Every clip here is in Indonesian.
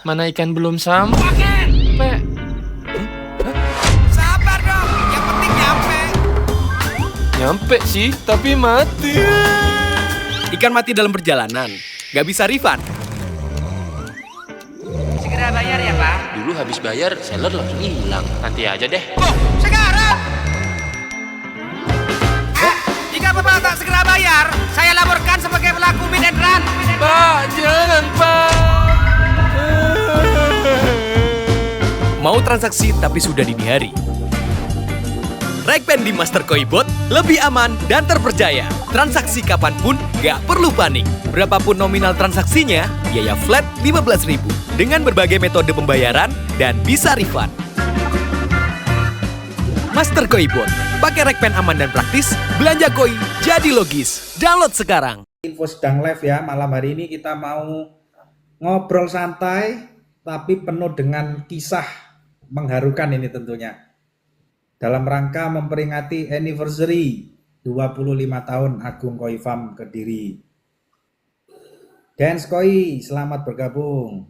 Mana ikan belum sampai? Sabar dong, yang penting nyampe. Nyampe sih, tapi mati. Ikan mati dalam perjalanan, nggak bisa refund. Segera bayar ya, Pak. Dulu habis bayar, seller langsung hilang. Nanti aja deh. Oh, sekarang! Jika Bapak tak segera bayar, saya laporkan sebagai pelaku bid and run. Pak, jangan, Pak. Mau transaksi tapi sudah dini hari? Rekpen di Mastercoin Bot lebih aman dan terpercaya. Transaksi kapanpun gak perlu panik. Berapapun nominal transaksinya, biaya flat 15.000 dengan berbagai metode pembayaran dan bisa refund. Mastercoin Bot, pakai Rekpen aman dan praktis, belanja koi jadi logis. Download sekarang. Info sedang live ya, malam hari ini kita mau ngobrol santai tapi penuh dengan kisah mengharukan ini tentunya. Dalam rangka memperingati anniversary 25 tahun Agung Koi Farm Kediri. Dance Koi, selamat bergabung.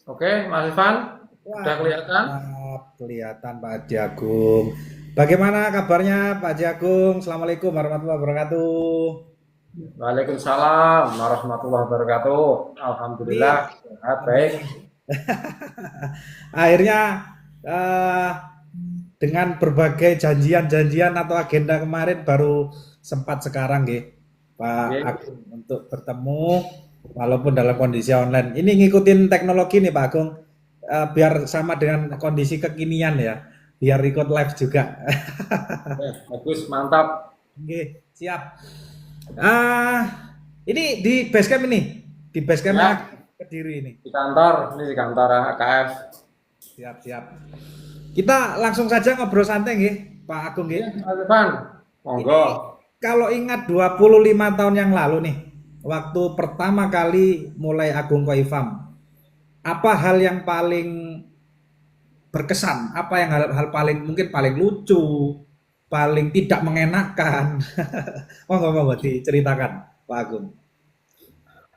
Oke, Mas Ivan, udah kelihatan? Kelihatan Pak Haji Agung. Bagaimana kabarnya Pak Haji Agung? Assalamualaikum warahmatullahi wabarakatuh. Waalaikumsalam warahmatullahi wabarakatuh. Alhamdulillah, sehat, baik. Akhirnya dengan berbagai janjian-janjian atau agenda kemarin baru sempat sekarang Pak Agung untuk bertemu walaupun dalam kondisi online. Ini ngikutin teknologi nih Pak Agung, biar sama dengan kondisi kekinian ya, biar ikut live juga. Bagus, mantap. Oke, siap. Ini di basecamp di basecamp Ya. Kediri ini. Di kantor AKF. Siap. Kita langsung saja ngobrol santai Pak Agung Mas Ivan, monggo. Kalau ingat 25 tahun yang lalu nih, waktu pertama kali mulai Agung Koi Farm, apa hal yang paling berkesan? Apa yang hal paling mungkin paling lucu, paling tidak mengenakan? Monggo diceritakan Pak Agung.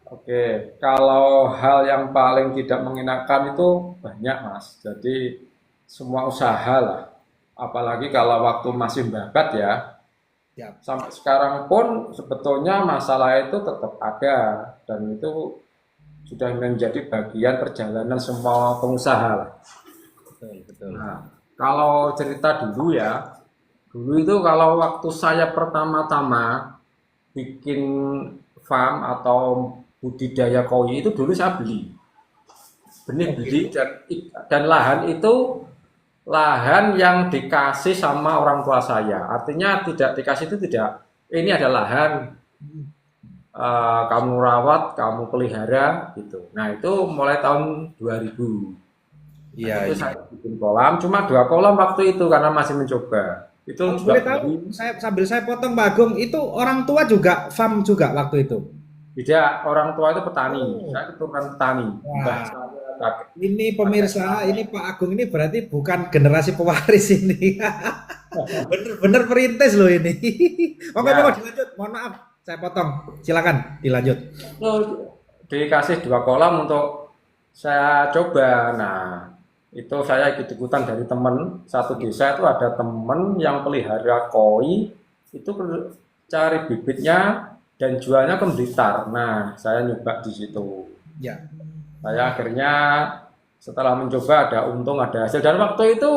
Oke, kalau hal yang paling tidak mengenakan itu banyak, Mas. Jadi semua usaha lah. Apalagi kalau waktu masih babat ya. Siap. Sampai sekarang pun sebetulnya masalah itu tetap ada dan itu sudah menjadi bagian perjalanan semua pengusaha lah. Betul. Nah, kalau cerita dulu ya, dulu itu kalau waktu saya pertama-tama bikin farm atau budidaya koi itu dulu saya beli benih, beli dan lahan itu lahan yang dikasih sama orang tua saya. Artinya tidak dikasih itu tidak, ini ada lahan kamu rawat, kamu pelihara gitu. Nah itu mulai tahun 2000. Iya. Itu saya bikin kolam, cuma 2 kolam waktu itu karena masih mencoba. Itu Boleh tahu, saya potong Pak Agung, itu orang tua juga farm juga waktu itu? tidak, orang tua itu petani. Saya keturunan petani. Wah. Kakek. Ini pemirsa, ini Pak Agung ini berarti bukan generasi pewaris ini. Bener-bener perintis loh ini. Oke, Ya. dilanjut. Mohon maaf, saya potong. Silakan dilanjut. Itu dikasih 2 kolam untuk saya coba. Nah, itu saya ikut-ikutan dari temen satu desa. Itu ada temen yang pelihara koi, itu cari bibitnya dan jualnya ke Blitar. Nah, saya nyoba di situ. Ya. Saya akhirnya setelah mencoba ada untung, ada hasil. Dan waktu itu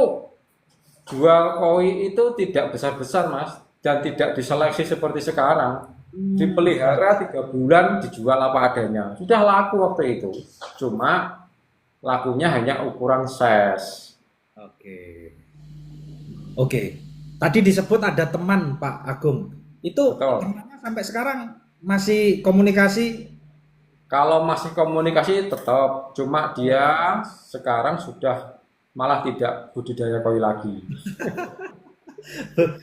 jual koi itu tidak besar-besar, Mas, dan tidak diseleksi seperti sekarang. Dipelihara 3 bulan, dijual apa adanya. Sudah laku waktu itu. Cuma lakunya hanya ukuran size. Oke. Tadi disebut ada teman Pak Agung. Itu Betul. temannya sampai sekarang masih komunikasi? Kalau masih komunikasi tetap, cuma dia sekarang sudah malah tidak budidaya koi lagi.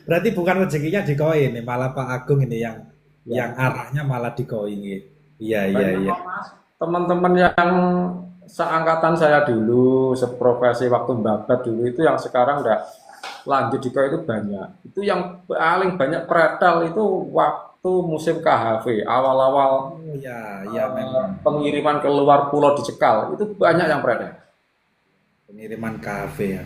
Berarti bukan rezekinya di koi ini, malah Pak Agung ini yang Ya. yang arahnya malah di koi ini. Iya. Banyak kok, Mas. Teman-teman yang seangkatan saya dulu, seprofesi waktu babat dulu itu yang sekarang udah lanjut di koi itu banyak. Itu yang paling banyak pretel itu waktu waktu musim KHV, awal-awal Oh ya, ya memang pengiriman ke luar pulau dicekal, itu banyak yang beredar. pengiriman kafe ya.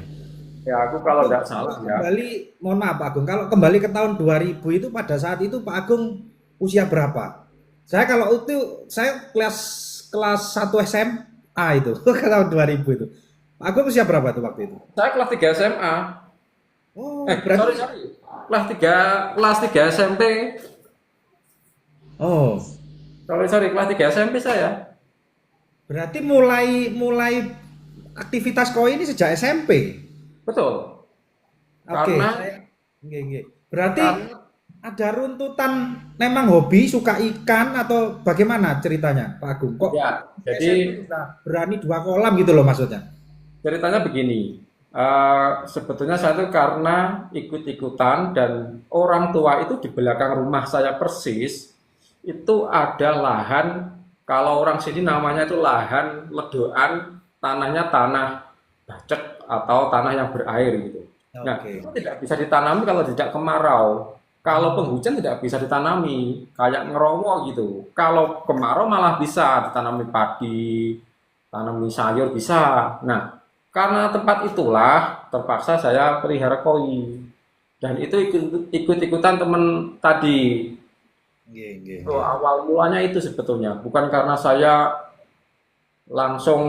Ya, aku kalau nggak salah ya. Kembali, mohon maaf Pak Agung, kalau kembali ke tahun 2000 itu pada saat itu Pak Agung usia berapa? Saya kalau itu saya kelas 1 SMA itu ke tahun 2000 itu. Pak Agung usia berapa tuh waktu itu? Saya kelas 3 SMA. Oh, Sorry, berarti sorry. Kelas 3 SMP. oh, Sorry, kelas 3 SMP saya. berarti mulai aktivitas koi ini sejak SMP. Betul. Oke, Karena nggih. Berarti karena ada runtutan memang hobi suka ikan atau bagaimana ceritanya Pak Agung? Kok ya, SMP jadi udah berani 2 kolam gitu loh maksudnya? ceritanya begini. Sebetulnya saya itu karena ikut-ikutan dan orang tua itu di belakang rumah saya persis itu ada lahan, kalau orang sini namanya itu lahan ledoan, tanahnya tanah bacek atau tanah yang berair gitu. Nah, Oke. itu tidak bisa ditanami kalau tidak kemarau. Kalau penghujan tidak bisa ditanami, kayak ngerowo gitu. Kalau kemarau malah bisa ditanami padi, tanami sayur bisa. Nah, karena tempat itulah terpaksa saya pelihara koi. Dan itu ikut-ikutan teman tadi. Nggih. So, awal mulanya itu sebetulnya bukan karena saya langsung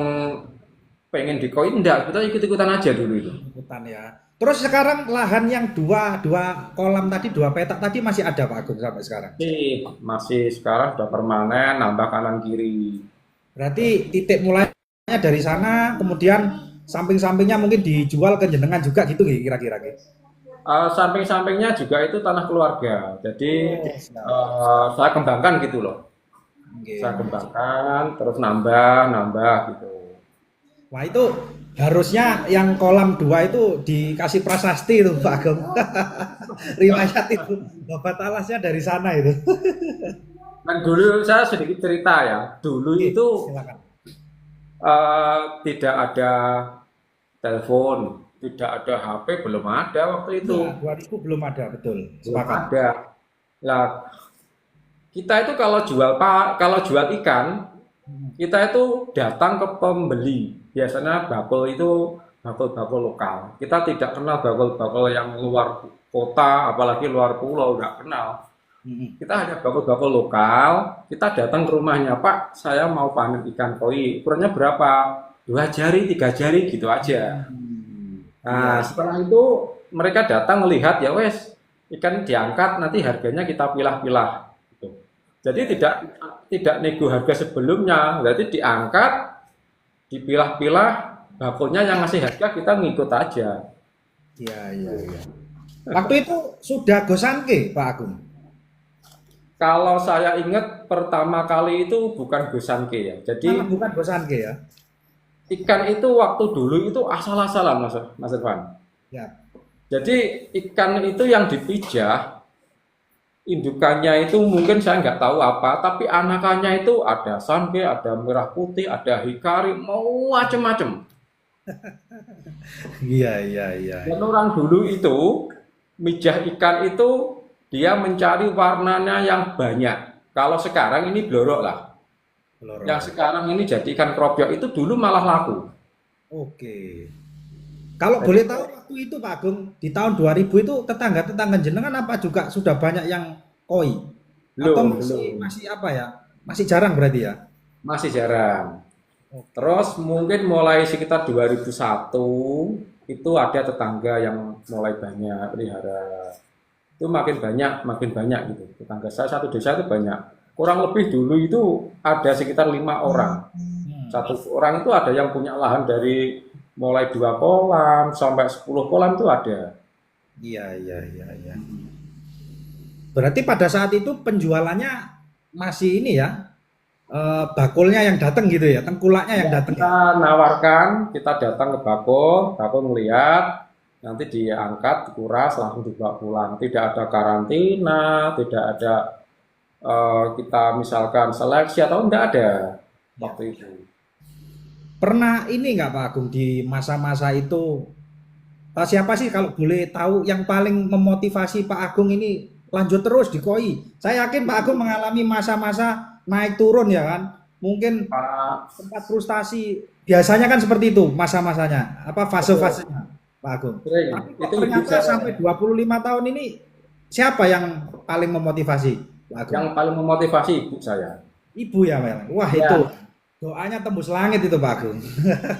pengen di koi, enggak, kita ikut-ikutan aja dulu itu. Ikutan ya. Terus sekarang lahan yang dua kolam tadi, 2 petak tadi masih ada Pak Agung sampai sekarang. Masih sekarang sudah permanen, nambah kanan kiri. Berarti titik mulainya dari sana, kemudian samping-sampingnya mungkin dijual ke jenengan juga gitu kira-kira. Samping-sampingnya juga itu tanah keluarga. Jadi Oh, saya kembangkan gitu loh. nggih. Saya kembangkan, terus nambah gitu. Wah itu harusnya yang kolam 2 itu dikasih prasasti itu Pak Agung. Riwayat itu. Babat alasnya dari sana itu. Dan dulu saya sedikit cerita ya. Dulu itu Silakan. tidak ada telepon, tidak ada HP, belum ada waktu itu. Nah, 2000 belum ada, betul. Belum Sepakat. ada. Lah, kita itu kalau jual ikan, kita itu datang ke pembeli. Biasanya bakul itu bakul-bakul lokal. Kita tidak kenal bakul-bakul yang luar kota, apalagi luar pulau, nggak kenal. Kita hanya bakul-bakul lokal. Kita datang ke rumahnya, Pak, saya mau panen ikan koi. Ukurannya berapa? 2 jari, 3 jari, gitu aja. Nah, setelah itu mereka datang melihat, ya wes, ikan diangkat, nanti harganya kita pilah-pilah. Gitu. Jadi tidak nego harga sebelumnya, berarti diangkat, dipilah-pilah, bakulnya yang ngasih harga kita ngikut aja. Iya. Waktu itu sudah gosanke Pak Agung. Kalau saya ingat pertama kali itu bukan gosanke ya. Jadi Malah bukan gosanke ya. ikan itu waktu dulu itu asal-asalan Mas Irfan. Ya. Jadi ikan itu yang dipijah, indukannya itu mungkin saya nggak tahu apa, tapi anakannya itu ada sanke, ada merah putih, ada hikari, mau macem-macem. Iya. Dan orang dulu itu mijah ikan itu dia mencari warnanya yang banyak. Kalau sekarang ini blorok lah. Peloro. Yang sekarang ini jadi ikan krobyok itu dulu malah laku. Oke. Kalau boleh tahu waktu itu Pak Agung di tahun 2000 itu tetangga-tetangga jenengan apa juga sudah banyak yang koi? Atau Belum. masih apa ya? Masih jarang berarti ya? Masih jarang. Terus mungkin mulai sekitar 2001 itu ada tetangga yang mulai banyak pelihara. Itu makin banyak gitu. Tetangga saya satu desa itu banyak. Kurang lebih dulu itu ada sekitar 5 orang. Satu orang itu ada yang punya lahan dari mulai 2 kolam sampai 10 kolam itu ada. Iya. Berarti pada saat itu penjualannya masih ini ya? Bakulnya yang datang gitu ya? Tengkulaknya yang datang ya? Kita nawarkan, kita datang ke bakul melihat, nanti diangkat, dikuras, langsung dibawa pulang. Tidak ada karantina, tidak ada kita misalkan seleksi atau enggak ada waktu itu. Pernah ini nggak Pak Agung di masa-masa itu siapa sih kalau boleh tahu yang paling memotivasi Pak Agung ini lanjut terus di koi. Saya yakin Pak Agung mengalami masa-masa naik turun ya kan. Mungkin Pak, sempat frustasi. Biasanya kan seperti itu masa-masanya, apa fase-fasenya Pak Agung. sering. Tapi kok Itu ibu ternyata saya sampai 25 tahun ini siapa yang paling memotivasi Pak Agung? yang paling memotivasi ibu saya. Ibu ya Mel. Wah Ya, itu doanya tembus langit itu Pak Agung.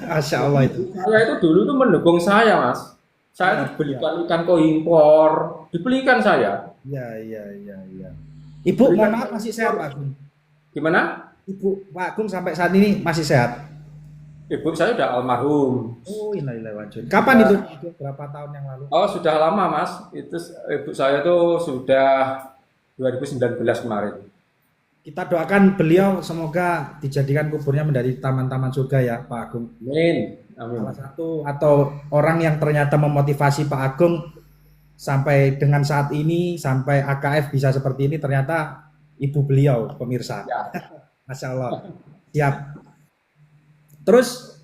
Masya Allah itu. saya itu dulu tuh mendukung saya, Mas. Saya Ah, tuh iya. belikan ikan koi impor, dibelikan saya. Iya, iya, iya, iya. Ibu, mohon Belikan maaf koi masih sehat impor. Pak Agung. Gimana? Ibu, Pak Agung sampai saat ini masih sehat. Ibu saya udah almarhum. Oh, innalillahi wa inna ilaihi raji'un. Kapan itu? Pak Agung? Berapa tahun yang lalu? Oh, sudah lama, Mas. Itu ibu saya tuh sudah 2019 kemarin. Kita doakan beliau semoga dijadikan kuburnya menjadi taman-taman surga ya Pak Agung. Amin. Amin. Salah satu atau orang yang ternyata memotivasi Pak Agung sampai dengan saat ini sampai AKF bisa seperti ini ternyata ibu beliau pemirsa. Ya. Masya Allah. Siap. Terus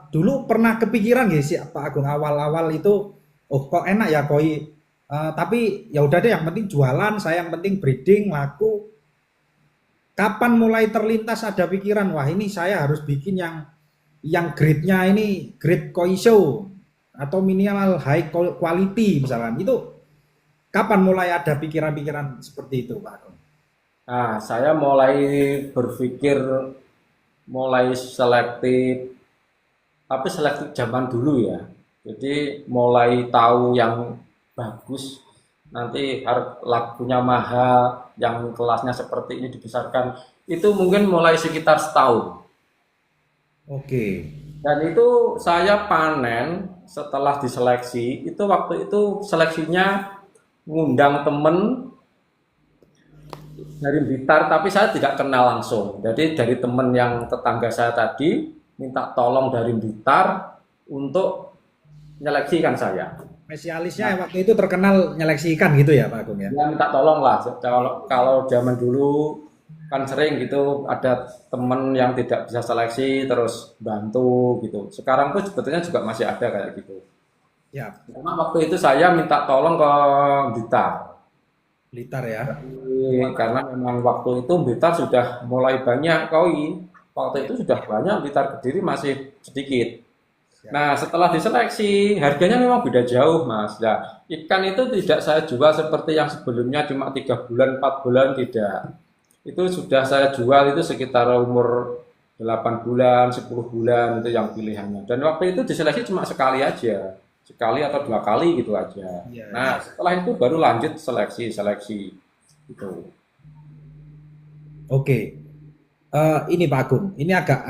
dulu pernah kepikiran nggak sih Pak Agung awal-awal itu, oh kok enak ya koi. Tapi ya udah deh yang penting jualan, saya yang penting breeding laku. Kapan mulai terlintas ada pikiran, wah ini saya harus bikin yang grade-nya ini grade koi show atau minimal high quality misalkan. Itu kapan mulai ada pikiran-pikiran seperti itu Pak Agung? Nah, saya mulai berpikir mulai selektif, tapi selektif zaman dulu ya. Jadi mulai tahu yang bagus, nanti lakunya mahal, yang kelasnya seperti ini dibesarkan, itu mungkin mulai sekitar setahun. Oke. Dan itu saya panen setelah diseleksi, itu waktu itu seleksinya ngundang temen dari Blitar, tapi saya tidak kenal langsung. Jadi dari temen yang tetangga saya tadi, minta tolong dari Blitar untuk menyeleksikan saya. Spesialisnya waktu itu terkenal nyeleksi ikan gitu ya Pak Agung ya? Dia minta tolong lah. Kalau zaman dulu kan sering gitu ada temen yang tidak bisa seleksi terus bantu gitu. Sekarang tuh sebetulnya juga masih ada kayak gitu. Ya, Cuma waktu itu saya minta tolong ke Blitar. Blitar ya. Karena memang waktu itu Blitar sudah mulai banyak koi. Waktu itu sudah banyak, Blitar Kediri masih sedikit. Nah, setelah diseleksi, harganya memang beda jauh, Mas. Nah, ikan itu tidak saya jual seperti yang sebelumnya cuma 3 bulan, 4 bulan, tidak. Itu sudah saya jual itu sekitar umur 8 bulan, 10 bulan, itu yang pilihannya. Dan waktu itu diseleksi cuma sekali aja. Sekali atau 2 kali gitu aja. Iya. Nah, setelah itu baru lanjut seleksi. Gitu. Oke. Ini Pak Agung, ini agak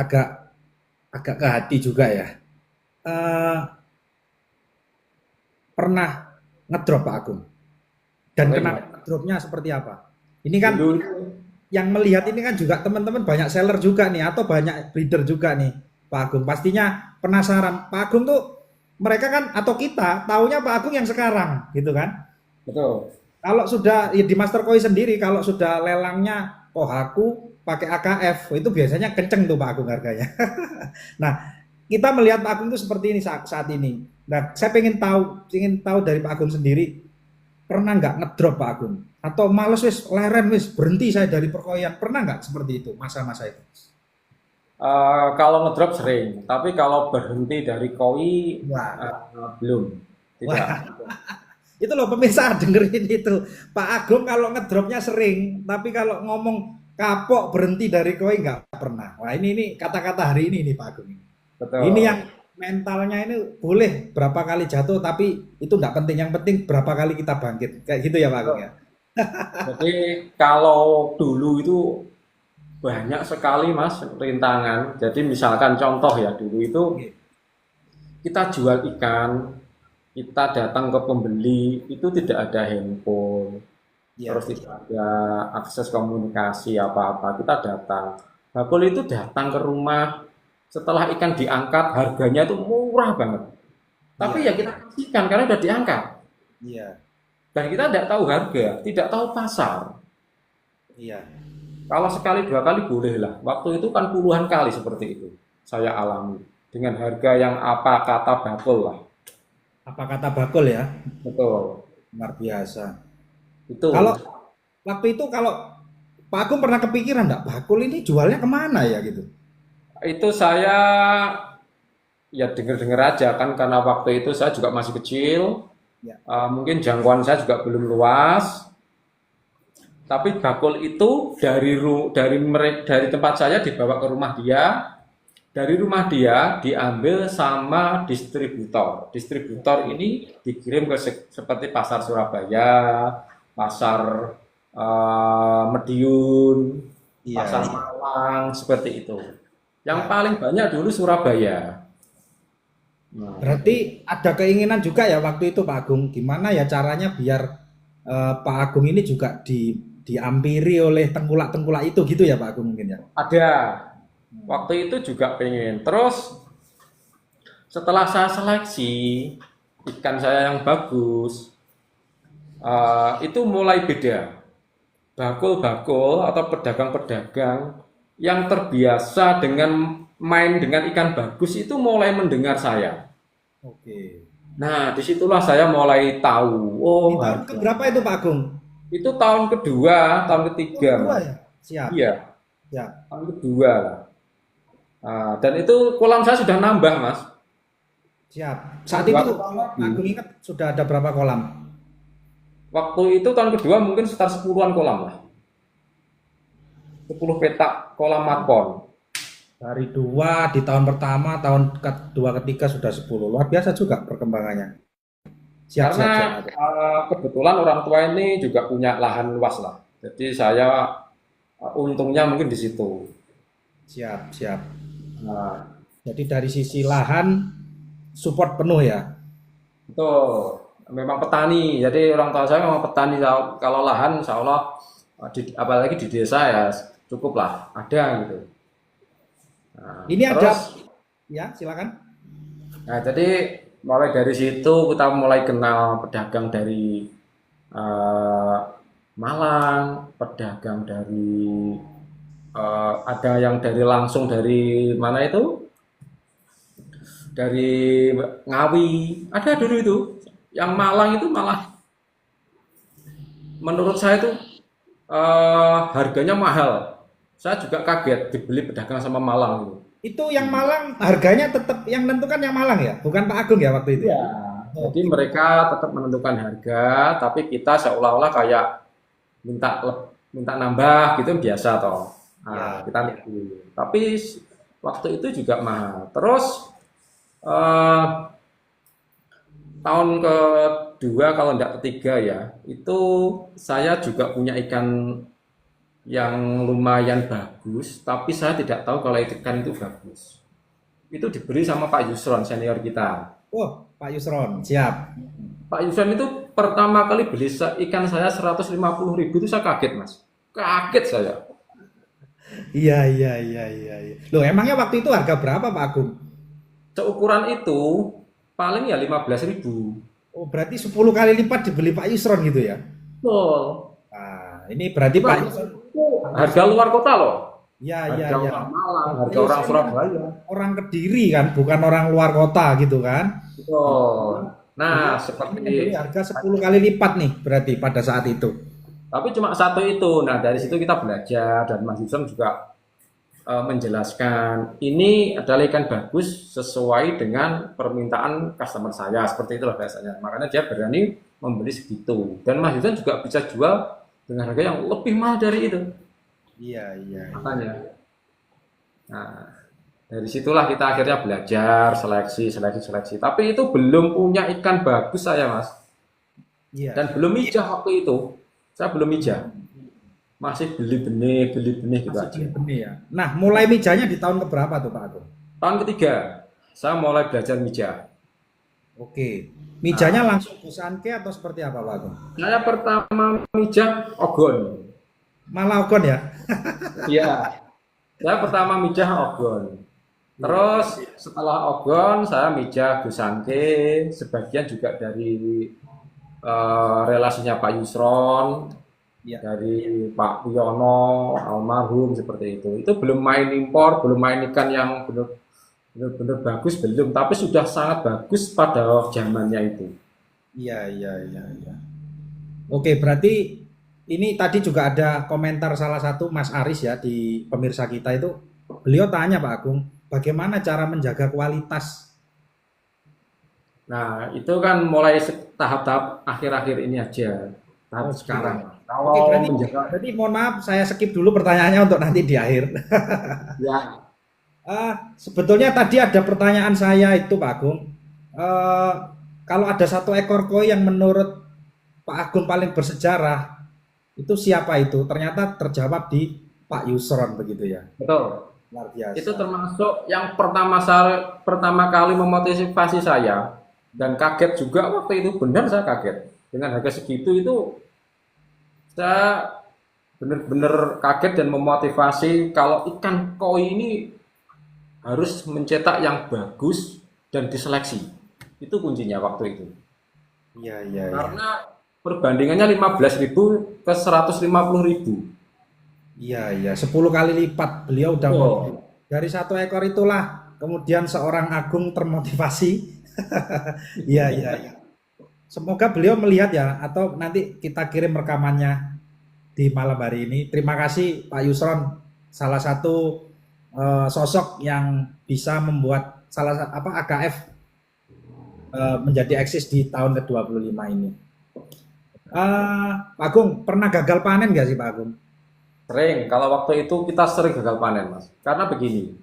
ke hati juga ya. Eh, pernah ngedrop Pak Agung? Dan Sering, kenapa Mas. ngedropnya seperti apa? Ini kan Dulu yang melihat ini kan juga teman-teman banyak seller juga nih atau banyak breeder juga nih Pak Agung. Pastinya penasaran. Pak Agung tuh mereka kan atau kita taunya Pak Agung yang sekarang gitu kan. betul. Kalau sudah ya di Master Koi sendiri kalau sudah lelangnya Kohaku pakai AKF itu biasanya kenceng tuh Pak Agung harganya. Nah, kita melihat Pak Agung itu seperti ini saat ini. Nah, saya ingin tahu dari Pak Agung sendiri pernah nggak ngedrop Pak Agung? Atau males wis leren wis berhenti saya dari perkoian pernah nggak seperti itu masa-masa itu? Kalau ngedrop sering, tapi kalau berhenti dari koi Wah, belum, tidak. wah, itu loh pemirsa dengerin itu. Pak Agung kalau ngedropnya sering, tapi kalau ngomong kapok berhenti dari koi nggak pernah. Wah ini kata-kata hari ini nih Pak Agung. Betul. Ini yang mentalnya ini boleh berapa kali jatuh, tapi itu nggak penting. Yang penting berapa kali kita bangkit. Kayak gitu ya Pak Agung ya. Jadi kalau dulu itu banyak sekali Mas rintangan. Jadi misalkan contoh ya dulu itu kita jual ikan, kita datang ke pembeli itu tidak ada handphone, Iya. terus tidak ada akses komunikasi apa-apa. Kita datang, bakul itu datang ke rumah. Setelah ikan diangkat, harganya itu murah banget. Tapi ya kita kasihkan karena udah diangkat. Iya. Dan kita tidak tahu harga, tidak tahu pasar. Iya. Kalau sekali 2 kali boleh lah. Waktu itu kan puluhan kali seperti itu saya alami. Dengan harga yang apa kata bakul lah. Apa kata bakul ya? Betul. Luar biasa. Itu. Kalau waktu itu kalau Pak Agung pernah kepikiran nggak bakul ini jualnya kemana ya gitu? Itu saya ya dengar-dengar aja kan karena waktu itu saya juga masih kecil. Ya. Mungkin jangkauan saya juga belum luas. Tapi bakul itu dari tempat saya dibawa ke rumah dia. Dari rumah dia diambil sama distributor. Distributor ini dikirim ke seperti pasar Surabaya, pasar Mediun, Iya, pasar iya. Malang, seperti itu. Yang Ya. paling banyak dulu Surabaya. Nah, Berarti ada keinginan juga ya waktu itu Pak Agung, gimana ya caranya biar Pak Agung ini juga diampiri oleh tengkulak-tengkulak itu gitu ya Pak Agung mungkin ya. ada. Waktu itu juga pengen. Terus setelah saya seleksi ikan saya yang bagus, itu mulai beda. Bakul-bakul atau pedagang-pedagang yang terbiasa dengan main dengan ikan bagus itu mulai mendengar saya. Oke. Nah, disitulah saya mulai tahu. Di Oh, tahun harga. keberapa itu Pak Agung? Itu tahun kedua, tahun ketiga, Kedua Mas. ya? Siap. Iya, Ya. tahun kedua lah. Dan itu kolam saya sudah nambah, Mas. Siap. Saat itu Pak Agung ingat sudah ada berapa kolam? Waktu itu tahun kedua mungkin sekitar 10-an kolam lah. 10 petak kolam markon. Dari dua di tahun pertama, tahun kedua, ketiga sudah 10. Luar biasa juga perkembangannya. Siap, Karena siap, siap. kebetulan orang tua ini juga punya lahan luas lah. Jadi saya untungnya mungkin di situ. Siap, siap. Nah, Jadi dari sisi lahan support penuh ya. itu memang petani. Jadi orang tua saya memang petani. Kalau lahan, insya Allah, apalagi di desa ya cukup lah, ada gitu. Nah, Ini ada, terus, ya silakan. nah jadi mulai dari situ kita mulai kenal pedagang dari eh, Malang, pedagang dari ada yang dari langsung dari mana itu? Dari Ngawi. Ada dulu itu. Yang Malang itu malah menurut saya itu harganya mahal. Saya juga kaget dibeli pedagang sama Malang itu. Itu yang Malang harganya tetap yang menentukan yang Malang ya, bukan Pak Agung ya waktu itu. Iya. Jadi mereka tetap menentukan harga, tapi kita seolah-olah kayak minta nambah gitu biasa toh. Nah, Ya, kita nunggu. Tapi waktu itu juga mahal. Terus eh, tahun kedua kalau enggak ketiga ya, itu saya juga punya ikan yang lumayan bagus, tapi saya tidak tahu kalau ikan itu bagus. Itu diberi sama Pak Yusron senior kita. oh Pak Yusron, siap. Pak Yusron itu pertama kali beli ikan saya 150.000 itu saya kaget, Mas. Kaget saya. Iya, iya, iya, iya, iya. Loh, emangnya waktu itu harga berapa Pak Agung? Seukuran itu paling ya 15.000. Oh, berarti 10 kali lipat dibeli Pak Yusron gitu ya? Betul. Nah, ini berarti Pak Yusron. Harga luar kota loh. Ya, ya, Harga ya. orang Malang, Pak harga orang Yusron Surabaya. orang Kediri kan, bukan orang luar kota gitu kan? Betul. Nah, Jadi, seperti membeli harga 10 kali lipat nih berarti pada saat itu. tapi cuma satu itu. Nah, dari situ kita belajar dan Mas Yusron juga menjelaskan ini adalah ikan bagus sesuai dengan permintaan customer saya, seperti itulah biasanya. Makanya dia berani membeli segitu. Dan Mas Yusron juga bisa jual dengan harga yang lebih mahal dari itu. Iya, iya. Makanya. Nah, dari situlah kita akhirnya belajar seleksi. Tapi itu belum punya ikan bagus saya, Mas. Iya. Dan belum mijah waktu itu. Saya belum mijah. Masih beli benih gitu Masih aja. benih ya. Nah, mulai mijanya di tahun keberapa tuh Pak Agung? Tahun ketiga, saya mulai belajar mijah. Oke. Mijanya langsung Busanke atau seperti apa Pak Agung? Saya pertama mijah ogon. Malah Ogon ya? Iya. Saya pertama mijah ogon. Terus setelah ogon saya mijah Busanke, sebagian juga dari relasinya Pak Yusron, Iya. dari Pak Wiono, almarhum seperti itu. Itu belum main impor, belum main ikan yang benar-benar bagus belum, tapi sudah sangat bagus pada zamannya itu. Iya, iya, iya, iya. Oke, berarti ini tadi juga ada komentar salah satu Mas Aris ya di pemirsa kita itu. Beliau tanya Pak Agung, bagaimana cara menjaga kualitas? Nah, itu kan mulai tahap-tahap akhir-akhir ini aja, tahap Oke. sekarang. Oke, Kalau berarti, menjaga, berarti mohon maaf saya skip dulu pertanyaannya untuk nanti di akhir. ya, Sebetulnya tadi ada pertanyaan saya itu Pak Agung. Eh, Kalau ada satu ekor koi yang menurut Pak Agung paling bersejarah, itu siapa itu? Ternyata terjawab di Pak Yusron begitu ya. betul. Luar Itu biasa. termasuk yang pertama kali memotivasi saya dan kaget juga waktu itu, benar saya kaget dengan harga segitu itu. Saya benar-benar kaget dan memotivasi kalau ikan koi ini harus mencetak yang bagus dan diseleksi. Itu kuncinya waktu itu. Iya, iya, iya. Karena perbandingannya 15.000 ke 150.000. Iya, iya. 10 kali lipat beliau udah Oh, dari satu ekor itulah kemudian seorang Agung termotivasi. Iya, iya, iya. Semoga beliau melihat ya, atau nanti kita kirim rekamannya di malam hari ini. Terima kasih Pak Yusron, salah satu sosok yang bisa membuat AKF menjadi eksis di tahun ke-25 ini. Pak Agung, pernah gagal panen nggak sih Pak Agung? sering. Kalau waktu itu kita sering gagal panen, Mas. Karena begini,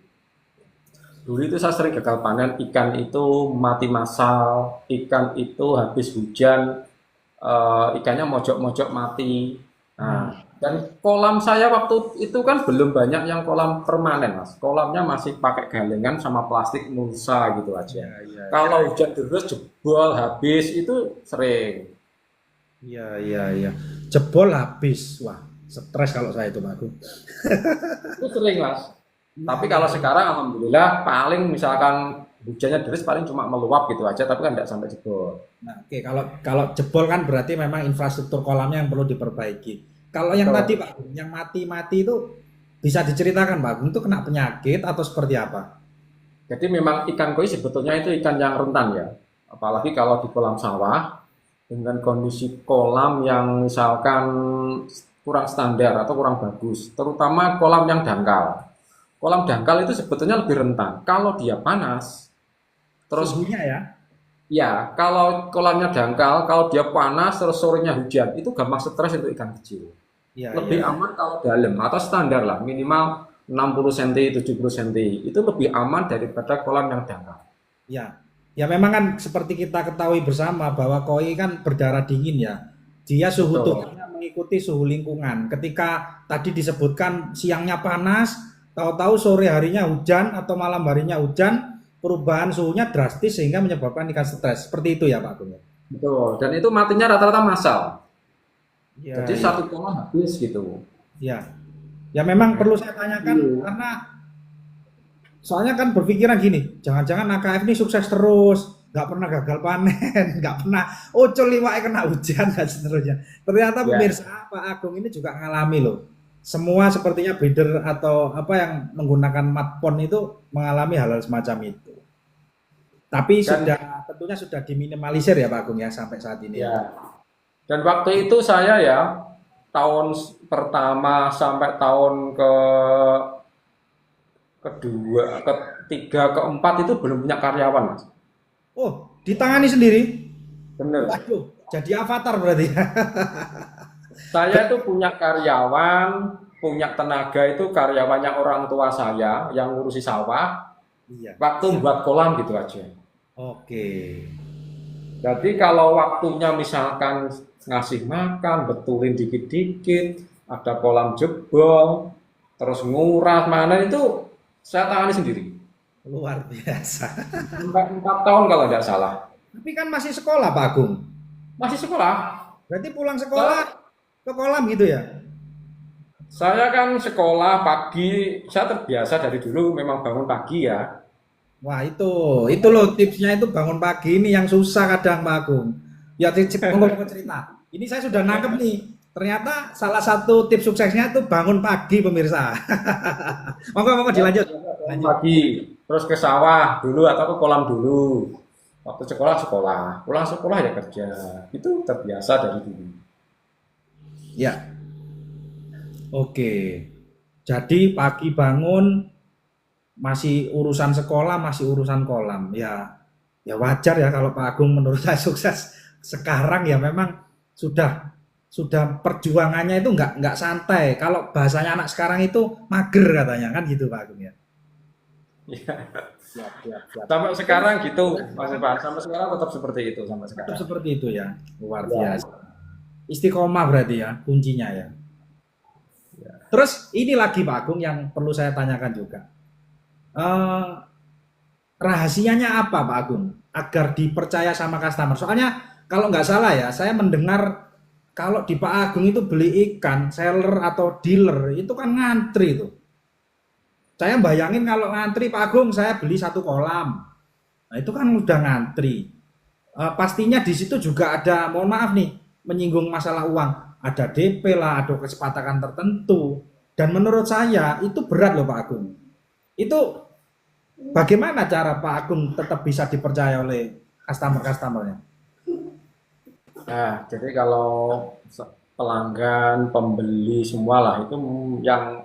dulu itu saya sering gagal panen, ikan itu mati massal, ikan itu habis hujan, ikannya mojok-mojok mati. Nah, dan kolam saya waktu itu kan belum banyak yang kolam permanen, Mas. Kolamnya masih pakai galengan sama plastik mulsa gitu aja. Iya, iya, Kalau hujan deras jebol habis itu sering. iya, iya, iya. Jebol habis, wah, stres kalau saya itu Pak Agung. Itu sering, Mas. Tapi kalau sekarang alhamdulillah paling misalkan hujannya deras paling cuma meluap gitu aja, tapi kan tidak sampai jebol. Nah, oke, kalau jebol kan berarti memang infrastruktur kolamnya yang perlu diperbaiki. Kalau yang Betul. tadi Pak Agung, yang mati-mati itu bisa diceritakan Pak Agung itu kena penyakit atau seperti apa? Jadi memang ikan koi sebetulnya itu ikan yang rentan ya. Apalagi kalau di kolam sawah dengan kondisi kolam yang misalkan kurang standar atau kurang bagus, terutama kolam yang dangkal. Kolam dangkal itu sebetulnya lebih rentan. Kalau dia panas, terus Suhunya ya? ya kalau kolamnya dangkal, kalau dia panas terus sorenya hujan, itu gampang stres untuk ikan kecil. Iya, Lebih iya. aman kalau dalam atau standar lah, minimal 60 cm, 70 cm. Itu lebih aman daripada kolam yang dangkal. Ya. Ya memang kan seperti kita ketahui bersama bahwa koi kan berdarah dingin ya. Dia suhu Betul. tubuhnya mengikuti suhu lingkungan. Ketika tadi disebutkan siangnya panas, tahu-tahu sore harinya hujan atau malam harinya hujan, perubahan suhunya drastis sehingga menyebabkan ikan stres. Seperti itu ya Pak Agung. Betul. Dan itu matinya rata-rata massal. Ya, Jadi ya, satu kolam habis gitu. ya. Ya memang perlu saya tanyakan Iya. karena soalnya kan berpikiran gini, jangan-jangan AKF ini sukses terus, nggak pernah gagal panen, nggak pernah ucul liwaknya kena hujan dan seterusnya. Ternyata Ya. pemirsa Pak Agung ini juga ngalami loh. Semua sepertinya breeder atau apa yang menggunakan matpon itu mengalami hal-hal semacam itu. Tapi Dan tentunya sudah diminimalisir ya Pak Agung ya sampai saat ini ya. ya. Dan waktu itu saya ya tahun pertama sampai tahun kedua, ketiga, keempat itu belum punya karyawan, Mas. Oh, ditangani sendiri? Bener. Waduh, jadi avatar berarti ya. Saya itu punya karyawan, punya tenaga itu karyawannya orang tua saya yang ngurusi sawah, Iya. waktu buat kolam gitu aja. Oke. Jadi kalau waktunya misalkan ngasih makan, betulin dikit-dikit, ada kolam jebol, terus nguras mana itu saya tangani sendiri. Luar biasa. Sampai 4 tahun kalau tidak salah. Tapi kan masih sekolah Pak Agung. Masih sekolah. Berarti pulang sekolah ke kolam gitu ya? Saya kan sekolah pagi, saya terbiasa dari dulu memang bangun pagi ya. Wah itu loh tipsnya itu bangun pagi ini yang susah kadang Pak Agung. Ya monggo cerita. Ini saya sudah nangkep nih. Ternyata salah satu tips suksesnya itu bangun pagi pemirsa. Monggo dilanjut. Bangun pagi, terus ke sawah dulu atau ke kolam dulu. Waktu sekolah, pulang sekolah ya kerja. Itu terbiasa dari dulu. Ya. Oke. Jadi pagi bangun masih urusan sekolah, masih urusan kolam. Ya, ya wajar ya kalau Pak Agung menurut saya sukses sekarang ya memang sudah perjuangannya itu nggak santai. Kalau bahasanya anak sekarang itu mager katanya kan gitu Pak Agung ya. Iya. Siap, siap, siap. Sampai sekarang gitu, Mas Irfan. Sampai sekarang tetap seperti itu sampai Tetap sekarang. seperti itu ya. Luar Ya. biasa. Istiqomah berarti ya kuncinya ya. Ya. Terus ini lagi Pak Agung yang perlu saya tanyakan juga. Eh, rahasianya apa Pak Agung agar dipercaya sama customer? Soalnya kalau nggak salah ya, saya mendengar kalau di Pak Agung itu beli ikan, seller atau dealer itu kan ngantri tuh. Saya bayangin kalau ngantri Pak Agung, saya beli satu kolam. Nah itu kan udah ngantri. Pastinya di situ juga ada, mohon maaf nih, menyinggung masalah uang. Ada DP lah, ada kesepakatan tertentu. Dan menurut saya itu berat loh Pak Agung. Itu bagaimana cara Pak Agung tetap bisa dipercaya oleh customer-customernya? Nah, jadi kalau pelanggan, pembeli semua lah itu yang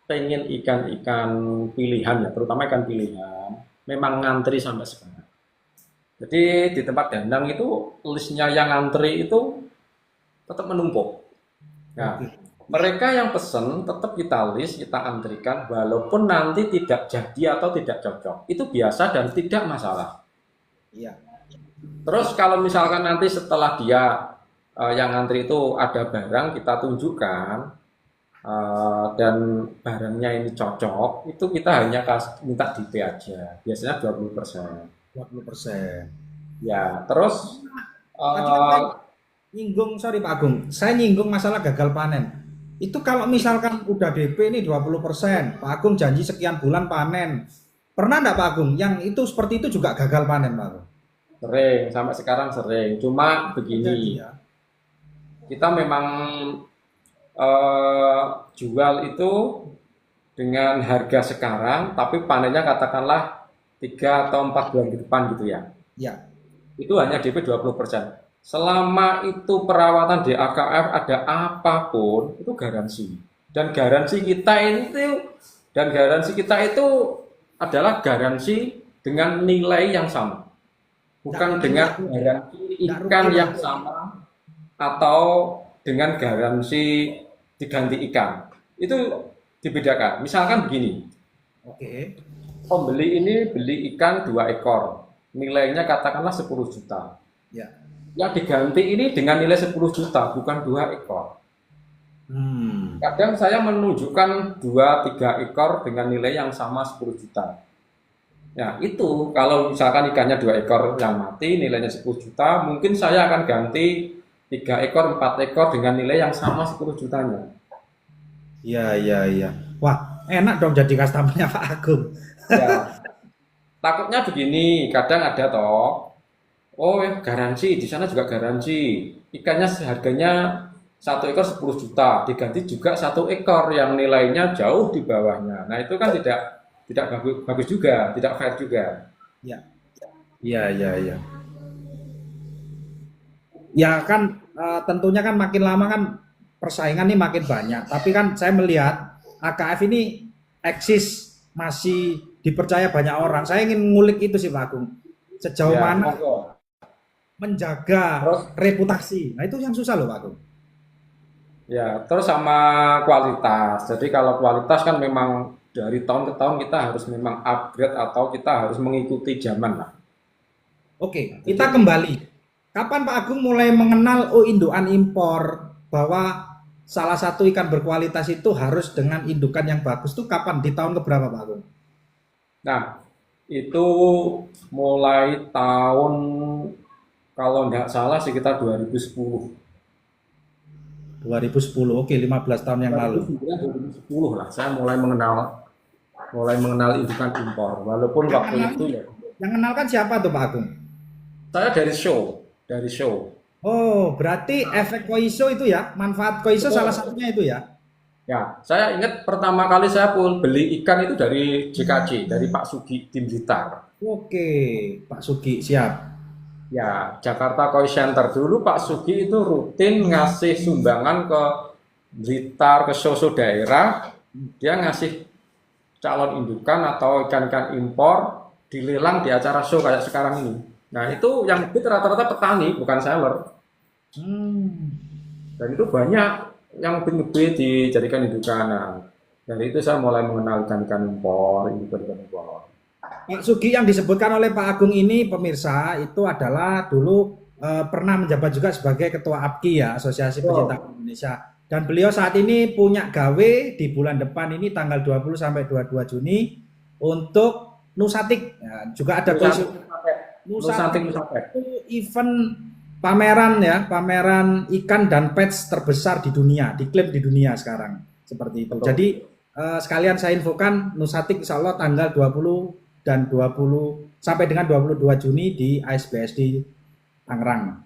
pengen ikan-ikan pilihan ya, terutama ikan pilihan, memang ngantri sampai sekarang. Jadi di tempat dandang itu listnya yang ngantri itu tetap menumpuk. Nah, Oke. mereka yang pesen tetap kita list, kita antrikan, walaupun nanti tidak jadi atau tidak cocok. Itu biasa dan tidak masalah. Iya. Terus kalau misalkan nanti setelah dia yang ngantri itu ada barang kita tunjukkan dan barangnya ini cocok, itu kita hanya minta DP aja. Biasanya 20%. 20%. Ya, terus Tadi kan saya nyinggung, sorry Pak Agung, saya nyinggung masalah gagal panen. Itu kalau misalkan udah DP ini 20%, Pak Agung janji sekian bulan panen. Pernah enggak Pak Agung yang itu seperti itu juga gagal panen Pak Agung? sering, sampai sekarang sering. Cuma Jadi begini, ya. kita memang jual itu dengan harga sekarang, tapi panennya katakanlah 3 atau 4 bulan ke depan gitu ya. Ya. Itu hanya DP 20%. Selama itu perawatan di AKF ada apapun, itu garansi. Dan garansi kita itu adalah garansi dengan nilai yang sama. Bukan dengan garansi ikan yang sama atau dengan garansi diganti ikan. Itu dibedakan. Misalkan begini, Oke. pembeli ini beli ikan 2 ekor, nilainya katakanlah 10 juta. Ya. Yang diganti ini dengan nilai 10 juta, bukan 2 ekor. Kadang saya menunjukkan 2-3 ekor dengan nilai yang sama 10 juta. Ya, itu kalau misalkan ikannya 2 ekor yang mati, nilainya 10 juta, mungkin saya akan ganti 3 ekor, 4 ekor dengan nilai yang sama 10 jutanya. Iya, iya, iya. Wah, enak dong jadi customer-nya Pak Agung. Ya, takutnya begini, kadang ada toh, oh ya garansi, di sana juga garansi. Ikannya harganya 1 ekor 10 juta, diganti juga 1 ekor yang nilainya jauh di bawahnya. Nah, itu kan tidak bagus juga, tidak fair juga. Ya. Iya, iya, iya. Ya kan tentunya kan makin lama kan persaingan nih makin banyak. Tapi kan saya melihat AKF ini eksis masih dipercaya banyak orang. Saya ingin ngulik itu sih Pak Agung. Sejauh Ya, mana monggo. menjaga Terus reputasi. Nah itu yang susah loh Pak Agung. ya, terus sama kualitas. Jadi kalau kualitas kan memang dari tahun ke tahun kita harus memang upgrade atau kita harus mengikuti zaman lah. Oke, kita kembali. Kapan Pak Agung mulai mengenal indukan impor bahwa salah satu ikan berkualitas itu harus dengan indukan yang bagus tuh kapan? Di tahun keberapa Pak Agung? Nah, itu mulai tahun kalau nggak salah sekitar 2010. 2010. Oke, 15 tahun yang lalu. 2009, 2010 lah saya mulai mengenal indukan impor. Walaupun waktu itu ya Yang kenal kan siapa tuh Pak Agung? saya dari show. Oh, berarti efek koiso itu ya, manfaat koiso salah satunya itu ya. Ya, saya ingat pertama kali saya beli ikan itu dari JKC, dari Pak Sugi di Blitar. Oke, Pak Sugi siap. Ya, Jakarta Koi Center. Dulu Pak Sugi itu rutin ngasih sumbangan ke Blitar, ke Soso daerah, dia ngasih calon indukan atau ikan-ikan impor dilelang di acara show kayak sekarang ini. Nah, itu yang ngebit rata-rata petani, bukan seller. Hmm. Dan itu banyak yang ngebit dijadikan indukan. Nah, dari itu saya mulai mengenal ikan-ikan impor, ikan-ikan impor. Pak Sugi yang disebutkan oleh Pak Agung ini pemirsa itu adalah dulu pernah menjabat juga sebagai Ketua APKI ya, Asosiasi Pecinta Indonesia. Dan beliau saat ini punya gawe di bulan depan ini tanggal 20 sampai 22 Juni untuk Nusatik. Ya, juga ada Nusatik itu event pameran ya, pameran ikan dan pets terbesar di dunia, diklaim di dunia sekarang. Seperti itu. Betul. Jadi sekalian saya infokan Nusatik insya Allah tanggal 20 dan 20 sampai dengan 22 Juni di ASBSD Tangerang.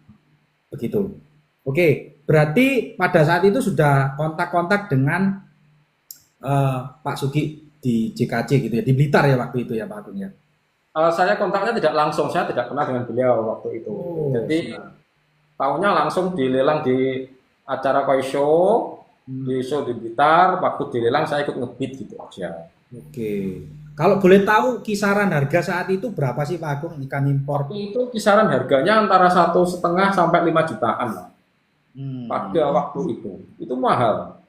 Begitu. Oke, berarti pada saat itu sudah kontak-kontak dengan Pak Sugi di JKC gitu ya, di Blitar ya waktu itu ya Pak Agung ya. Saya kontaknya tidak langsung, saya tidak kenal dengan beliau waktu itu. Jadi tahunya langsung dilelang di acara koi show, di show di Blitar, waktu dilelang saya ikut ngebit gitu aja. Oke. Kalau boleh tahu kisaran harga saat itu berapa sih Pak Agung ikan impor? Waktu itu kisaran harganya antara 1,5 sampai 5 jutaan lah. Pada waktu itu mahal.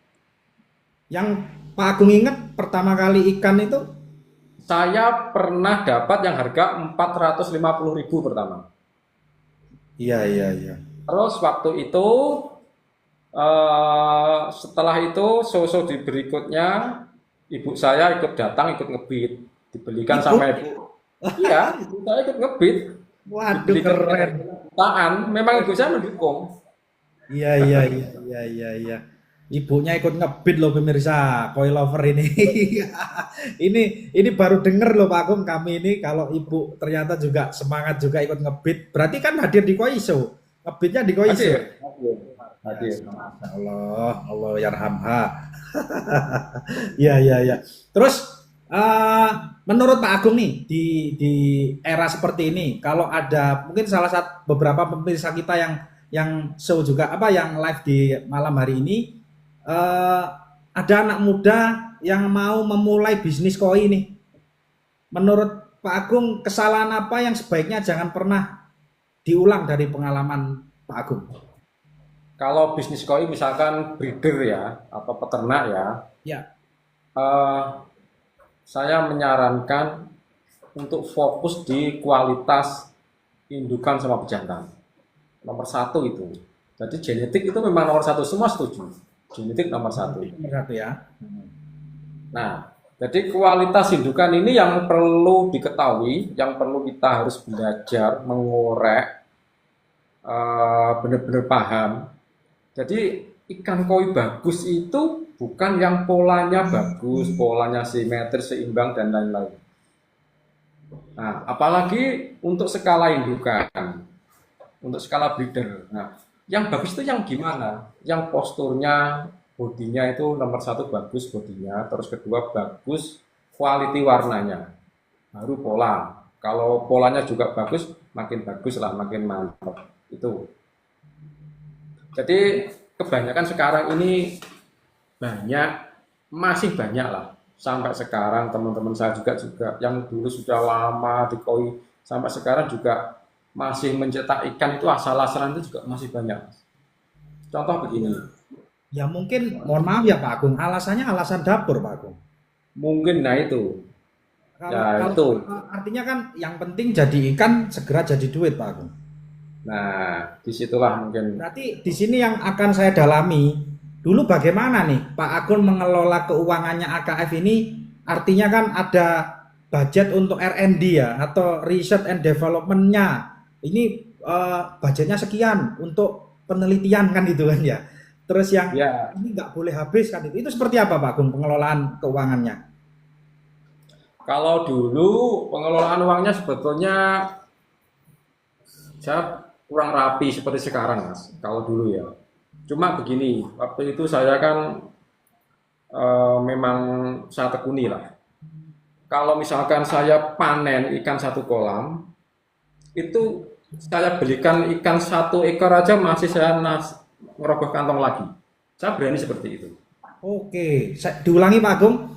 Yang Pak Agung ingat pertama kali ikan itu? Saya pernah dapat yang harga 450.000 pertama. Iya. Terus waktu itu setelah itu show di berikutnya ibu saya ikut datang ikut ngebit, dibelikan sama ibu. Iya, ibu saya ikut ngebit. Waduh, Dibelikan keren. jutaan. Memang ibu saya mendukung. Iya. Ibunya ikut ngebit loh pemirsa, koi lover ini. ini baru denger loh Pak Agung kami ini kalau ibu ternyata juga semangat juga ikut ngebit. Berarti kan hadir di koi show. Ngebitnya di koi show. Hadir. Allah yarhamha. Iya. Terus menurut Pak Agung nih di era seperti ini, kalau ada mungkin salah satu beberapa pemirsa kita yang show juga yang live di malam hari ini, ada anak muda yang mau memulai bisnis koi nih. Menurut Pak Agung, kesalahan apa yang sebaiknya jangan pernah diulang dari pengalaman Pak Agung? Kalau bisnis koi misalkan breeder ya atau peternak ya, Ya. saya menyarankan untuk fokus di kualitas indukan sama pejantan. Nomor 1 itu. Jadi genetik itu memang nomor 1, semua setuju. Genetik nomor 1. Nomor 1 ya. Nah, jadi kualitas indukan ini yang perlu diketahui, yang perlu kita harus belajar, mengorek, benar-benar paham. Jadi ikan koi bagus itu bukan yang polanya bagus, polanya simetris, seimbang, dan lain-lain. Nah, apalagi untuk skala indukan, untuk skala breeder. Nah, yang bagus itu yang gimana? Yang posturnya, bodinya itu nomor 1 bagus bodinya, terus kedua bagus quality warnanya, baru pola. Kalau polanya juga bagus, makin bagus lah, makin mantap. Itu. Jadi kebanyakan sekarang ini masih banyak lah. Sampai sekarang teman-teman saya juga yang dulu sudah lama di koi, sampai sekarang juga masih mencetak ikan itu asal-asalan itu juga masih banyak. Contoh begini. Ya mungkin, mohon maaf ya Pak Agung, alasannya alasan dapur Pak Agung. Mungkin itu. Kalau artinya kan yang penting jadi ikan segera jadi duit Pak Agung. Nah, disitulah mungkin. Berarti di sini yang akan saya dalami dulu bagaimana nih Pak Agung mengelola keuangannya AKF ini, artinya kan ada budget untuk R&D ya atau research and development-nya. Ini budgetnya sekian untuk penelitian kan gitu kan ya. Terus yang ini nggak boleh habis kan itu. Itu seperti apa Pak Agung pengelolaan keuangannya? Kalau dulu pengelolaan uangnya sebetulnya saya kurang rapi seperti sekarang Mas. Kalau dulu ya. Cuma begini, waktu itu saya kan memang saya tekuni lah. Kalau misalkan saya panen ikan 1 kolam, itu saya belikan ikan 1 ekor aja masih saya ngerogoh kantong lagi. Saya berani seperti itu. Oke, diulangi Pak Agung.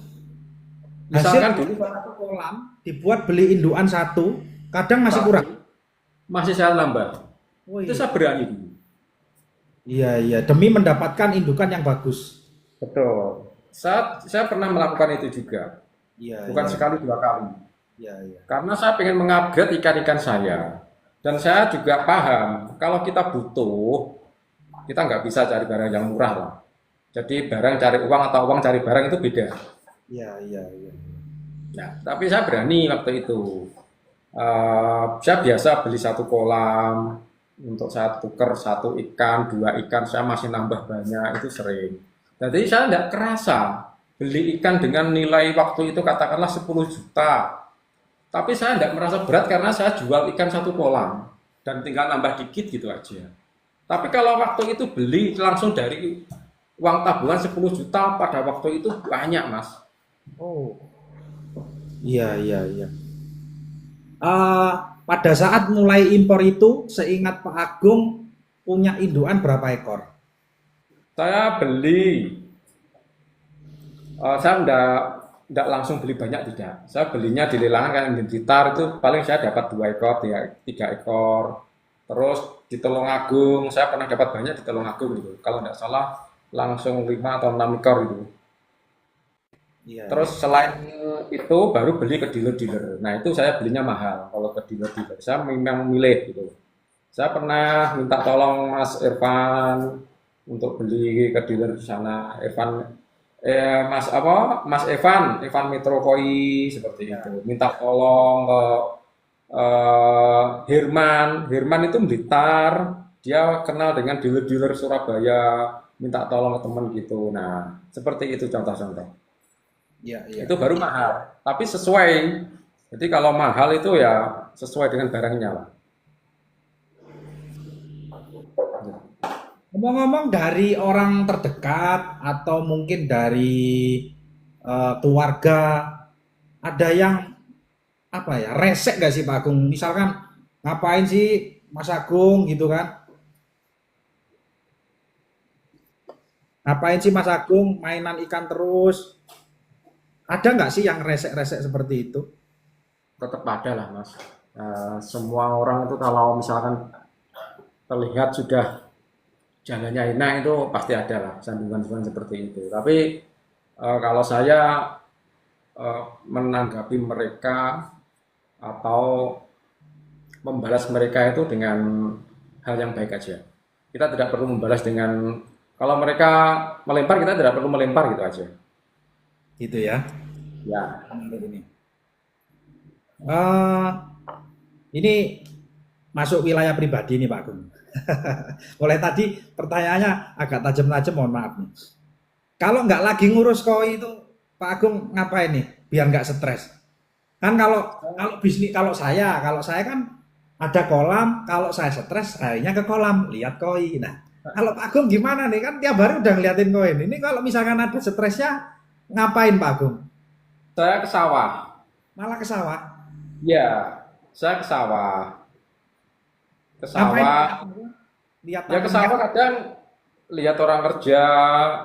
Misalkan Hasil dulu satu kolam dibuat beli indukan satu, kadang masih kurang. masih saya nambah. Oh, Itu iya. saya berani dulu. Iya, demi mendapatkan indukan yang bagus. Betul. Saya pernah melakukan itu juga. Iya, Bukan sekali 2 kali. iya. Karena saya pengen mengupgrade ikan-ikan saya. Dan saya juga paham, kalau kita butuh, kita nggak bisa cari barang yang murah lah. Jadi barang cari uang atau uang cari barang itu beda. Iya. Nah, tapi saya berani waktu itu. Saya biasa beli satu kolam, untuk saya tuker satu ikan, 2 ikan, saya masih nambah banyak, itu sering. Jadi saya tidak kerasa beli ikan dengan nilai waktu itu katakanlah 10 juta. Tapi saya tidak merasa berat karena saya jual ikan satu kolam dan tinggal nambah dikit gitu aja. Tapi kalau waktu itu beli langsung dari uang tabungan 10 juta pada waktu itu banyak, Mas. Oh. Iya. Pada saat mulai impor itu, seingat Pak Agung punya indukan berapa ekor? Saya beli, saya enggak langsung beli banyak, tidak. Saya belinya di lelangan kan di Blitar itu paling saya dapat 2 ekor, 3 ekor. Terus di Tulungagung, saya pernah dapat banyak di Tulungagung gitu. Kalau enggak salah langsung 5 atau 6 ekor gitu. Iya. Terus selain itu baru beli ke dealer-dealer. Nah itu saya belinya mahal kalau ke dealer-dealer. Saya memang milih gitu. Saya pernah minta tolong Mas Irfan untuk beli ke dealer di sana. Mas Evan Metro Koi seperti itu. Minta tolong ke Herman itu Blitar. Dia kenal dengan dealer-dealer Surabaya. Minta tolong ke teman gitu. Nah seperti itu contoh-contoh. Iya. Itu baru mahal, tapi sesuai. Jadi kalau mahal itu ya sesuai dengan barangnya lah. Ngomong-ngomong dari orang terdekat atau mungkin dari keluarga, ada yang apa ya, resek gak sih Pak Agung? Misalkan ngapain sih Mas Agung gitu kan? Ngapain sih Mas Agung mainan ikan terus? Ada nggak sih yang resek-resek seperti itu? Tetap ada lah Mas. Semua orang itu kalau misalkan terlihat sudah jalannya enak itu pasti ada lah sandungan-sandungan seperti itu. Tapi kalau saya menanggapi mereka atau membalas mereka itu dengan hal yang baik aja. Kita tidak perlu membalas dengan, kalau mereka melempar kita tidak perlu melempar gitu aja. Gitu ya. Ya. Ini masuk wilayah pribadi nih Pak Agung. Mulai tadi pertanyaannya agak tajam-tajam, mohon maaf nih. Kalau nggak lagi ngurus koi itu Pak Agung ngapain nih biar nggak stres? Kan kalau bisnis, kalau saya kan ada kolam, kalau saya stres saya ke kolam lihat koi. Nah kalau Pak Agung gimana nih, kan tiap hari udah ngeliatin koi ini kalau misalkan ada stresnya ngapain Pak Agung? Saya ke sawah. Malah ke sawah? Ya, saya ke sawah. Ke Ngapain? sawah. Lihat Ya ke sawah kadang lihat orang kerja,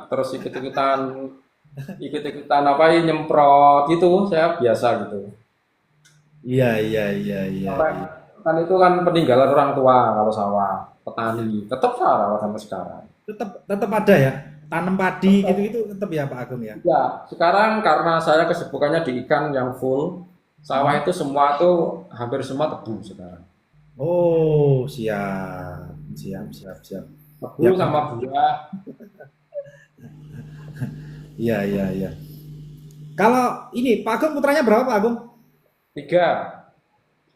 terus ikut-ikutan apa ya, nyemprot gitu. Saya biasa gitu. Iya. Kan itu kan peninggalan orang tua kalau sawah, petani. Tetap saya rawat sampai sekarang. Tetap ada ya, tanam padi gitu tetap ya Pak Agung ya. Ya, sekarang karena saya kesibukannya di ikan yang full, sawah itu semua tuh hampir semua tebu sekarang. Oh, siap. Tebu Ya. sama buah. Iya. Kalau ini Pak Agung putranya berapa Pak Agung? 3.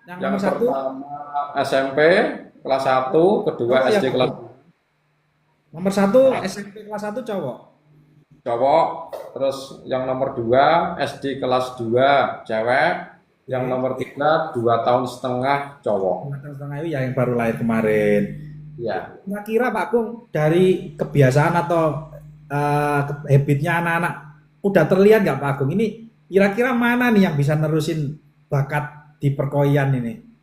Yang Yang nomor satu? pertama SMP kelas 1, kedua Oh, SD ya. kelas Nomor 1 SMP kelas 1 cowok. cowok, terus yang nomor 2 SD kelas 2 cewek, yang nomor 3 2 tahun setengah cowok. 2 tahun setengah itu ya yang baru lahir kemarin. Ya, Kira-kira Pak Agung dari kebiasaan atau habitnya anak-anak udah terlihat nggak Pak Agung? Ini kira-kira mana nih yang bisa nerusin bakat di perkoian ini?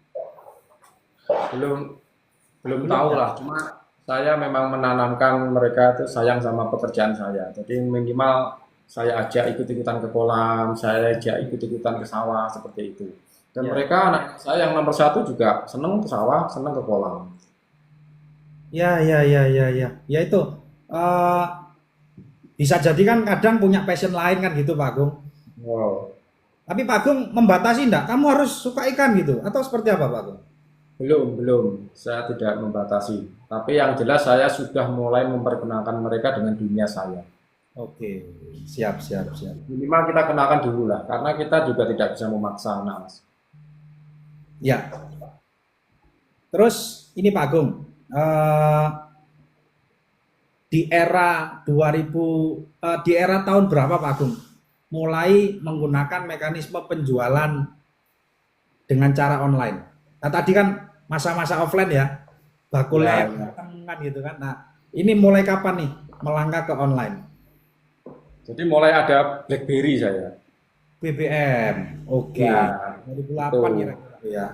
belum tahu lah. Cuma saya memang menanamkan mereka itu sayang sama pekerjaan saya. Jadi minimal saya ajak ikut-ikutan ke kolam, saya ajak ikut-ikutan ke sawah seperti itu. Dan Ya. mereka anak saya yang nomor satu juga seneng ke sawah, seneng ke kolam. Ya. Ya itu eh, bisa jadi kan kadang punya passion lain kan gitu Pak Agung. Wow. Tapi Pak Agung membatasi enggak? Kamu harus suka ikan gitu atau seperti apa Pak Agung? Belum. Saya tidak membatasi. Tapi yang jelas saya sudah mulai memperkenalkan mereka dengan dunia saya. Oke, siap. Minimal kita kenalkan dulu lah, karena kita juga tidak bisa memaksa anak, Mas. Ya. Terus ini Pak Agung, di era 2000, di era tahun berapa Pak Agung mulai menggunakan mekanisme penjualan dengan cara online? Nah, tadi kan masa-masa offline ya, bakulnya Ya. kan gitu kan. Nah, ini mulai kapan nih melangkah ke online? Jadi mulai ada BlackBerry saya. BBM, oke. Ya, 2008 betul. kira-kira ya.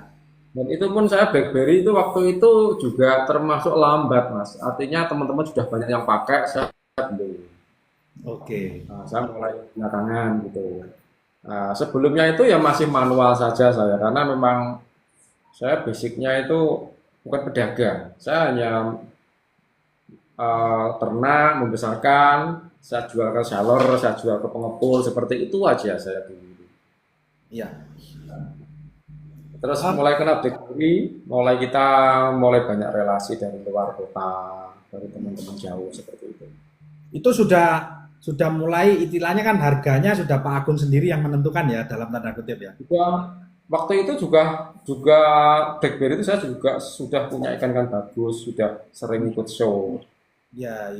Dan itu pun saya BlackBerry itu waktu itu juga termasuk lambat, Mas. Artinya teman-teman sudah banyak yang pakai, saya belum. Oke. Nah, saya mulai belakangan gitu. Nah, sebelumnya itu ya masih manual saja saya, karena memang saya basicnya itu bukan pedagang. Saya hanya ternak, membesarkan, saya jual ke seller, saya jual ke pengepul, seperti itu aja saya dulu. Iya. Terus mulai kena BlackBerry, kita mulai banyak relasi dari luar kota, dari teman-teman jauh seperti itu. Itu sudah mulai istilahnya kan harganya sudah Pak Agung sendiri yang menentukan ya dalam tanda kutip ya. Juga waktu itu juga BlackBerry itu saya juga sudah punya ikan bagus, sudah sering ikut show. Ya.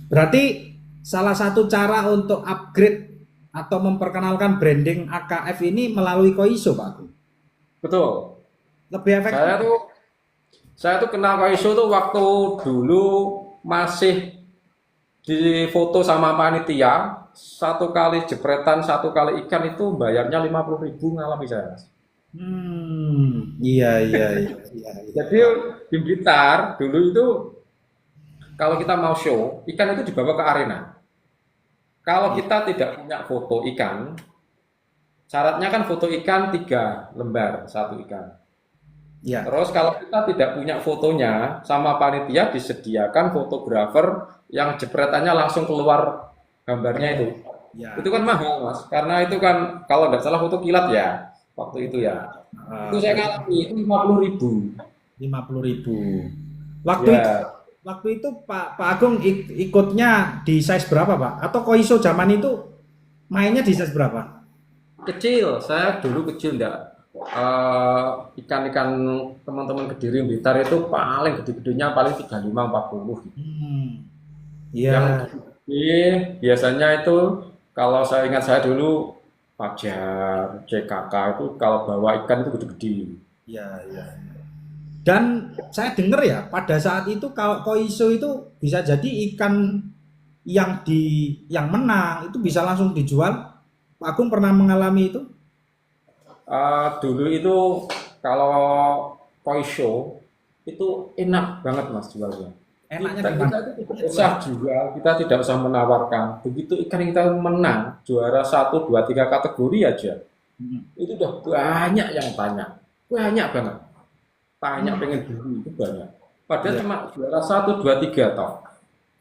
Berarti salah satu cara untuk upgrade atau memperkenalkan branding AKF ini melalui Koiso Pak Agung. Betul. Lebih efektif. Saya tuh kenal Koiso tuh waktu dulu masih di foto sama panitia, satu kali jepretan, satu kali ikan itu bayarnya 50.000 ngalami saya. Iya. Jadi di Blitar dulu itu kalau kita mau show, ikan itu dibawa ke arena. Kalau kita tidak punya foto ikan, syaratnya kan foto ikan 3 lembar, 1 ikan. Ya. Terus kalau kita tidak punya fotonya, sama panitia disediakan fotografer yang jepretannya langsung keluar gambarnya itu. Ya. Itu kan mahal, Mas. Karena itu kan kalau tidak salah foto kilat ya, waktu itu ya. Itu saya ngalami, itu 50.000. 50.000. Ya. Waktu itu Pak Agung ikutnya di size berapa Pak? Atau Koiso zaman itu mainnya di size berapa? Kecil, saya dulu kecil enggak. Ikan-ikan teman-teman Kediri Blitar itu paling gede-gedenya paling 35-40 gitu. Iya. Yang gede biasanya itu kalau saya ingat saya dulu Fajar, CKK itu kalau bawa ikan itu gede-gede. Iya. Dan saya dengar ya pada saat itu kalau Koiso itu bisa jadi ikan yang menang itu bisa langsung dijual. Pak Agung pernah mengalami itu? Dulu itu kalau Koiso itu enak banget Mas jualnya. Enaknya Kita gimana? itu tidak usah jual, kita tidak usah menawarkan. Begitu ikan kita menang juara 1, 2, 3 kategori aja, itu udah banyak yang tanya, banyak banget. Tanya pengen beli itu banyak. Padahal cuma juara 1, 2, 3 toh.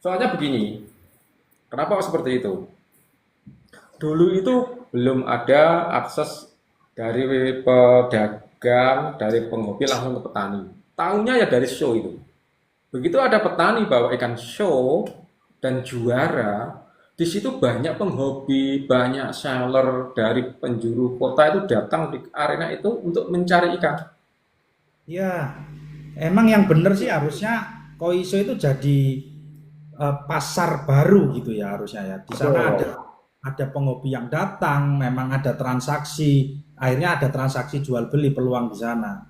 Soalnya begini, kenapa seperti itu? Dulu itu belum ada akses dari pedagang, dari penghobi langsung ke petani. Tahunya ya dari show itu. Begitu ada petani bawa ikan show dan juara, di situ banyak penghobi, banyak seller dari penjuru kota itu datang di arena itu untuk mencari ikan. Ya, emang yang benar sih harusnya Koiso itu jadi pasar baru gitu ya harusnya ya. Di sana ada penghobi yang datang, memang ada transaksi, akhirnya ada transaksi jual beli peluang di sana.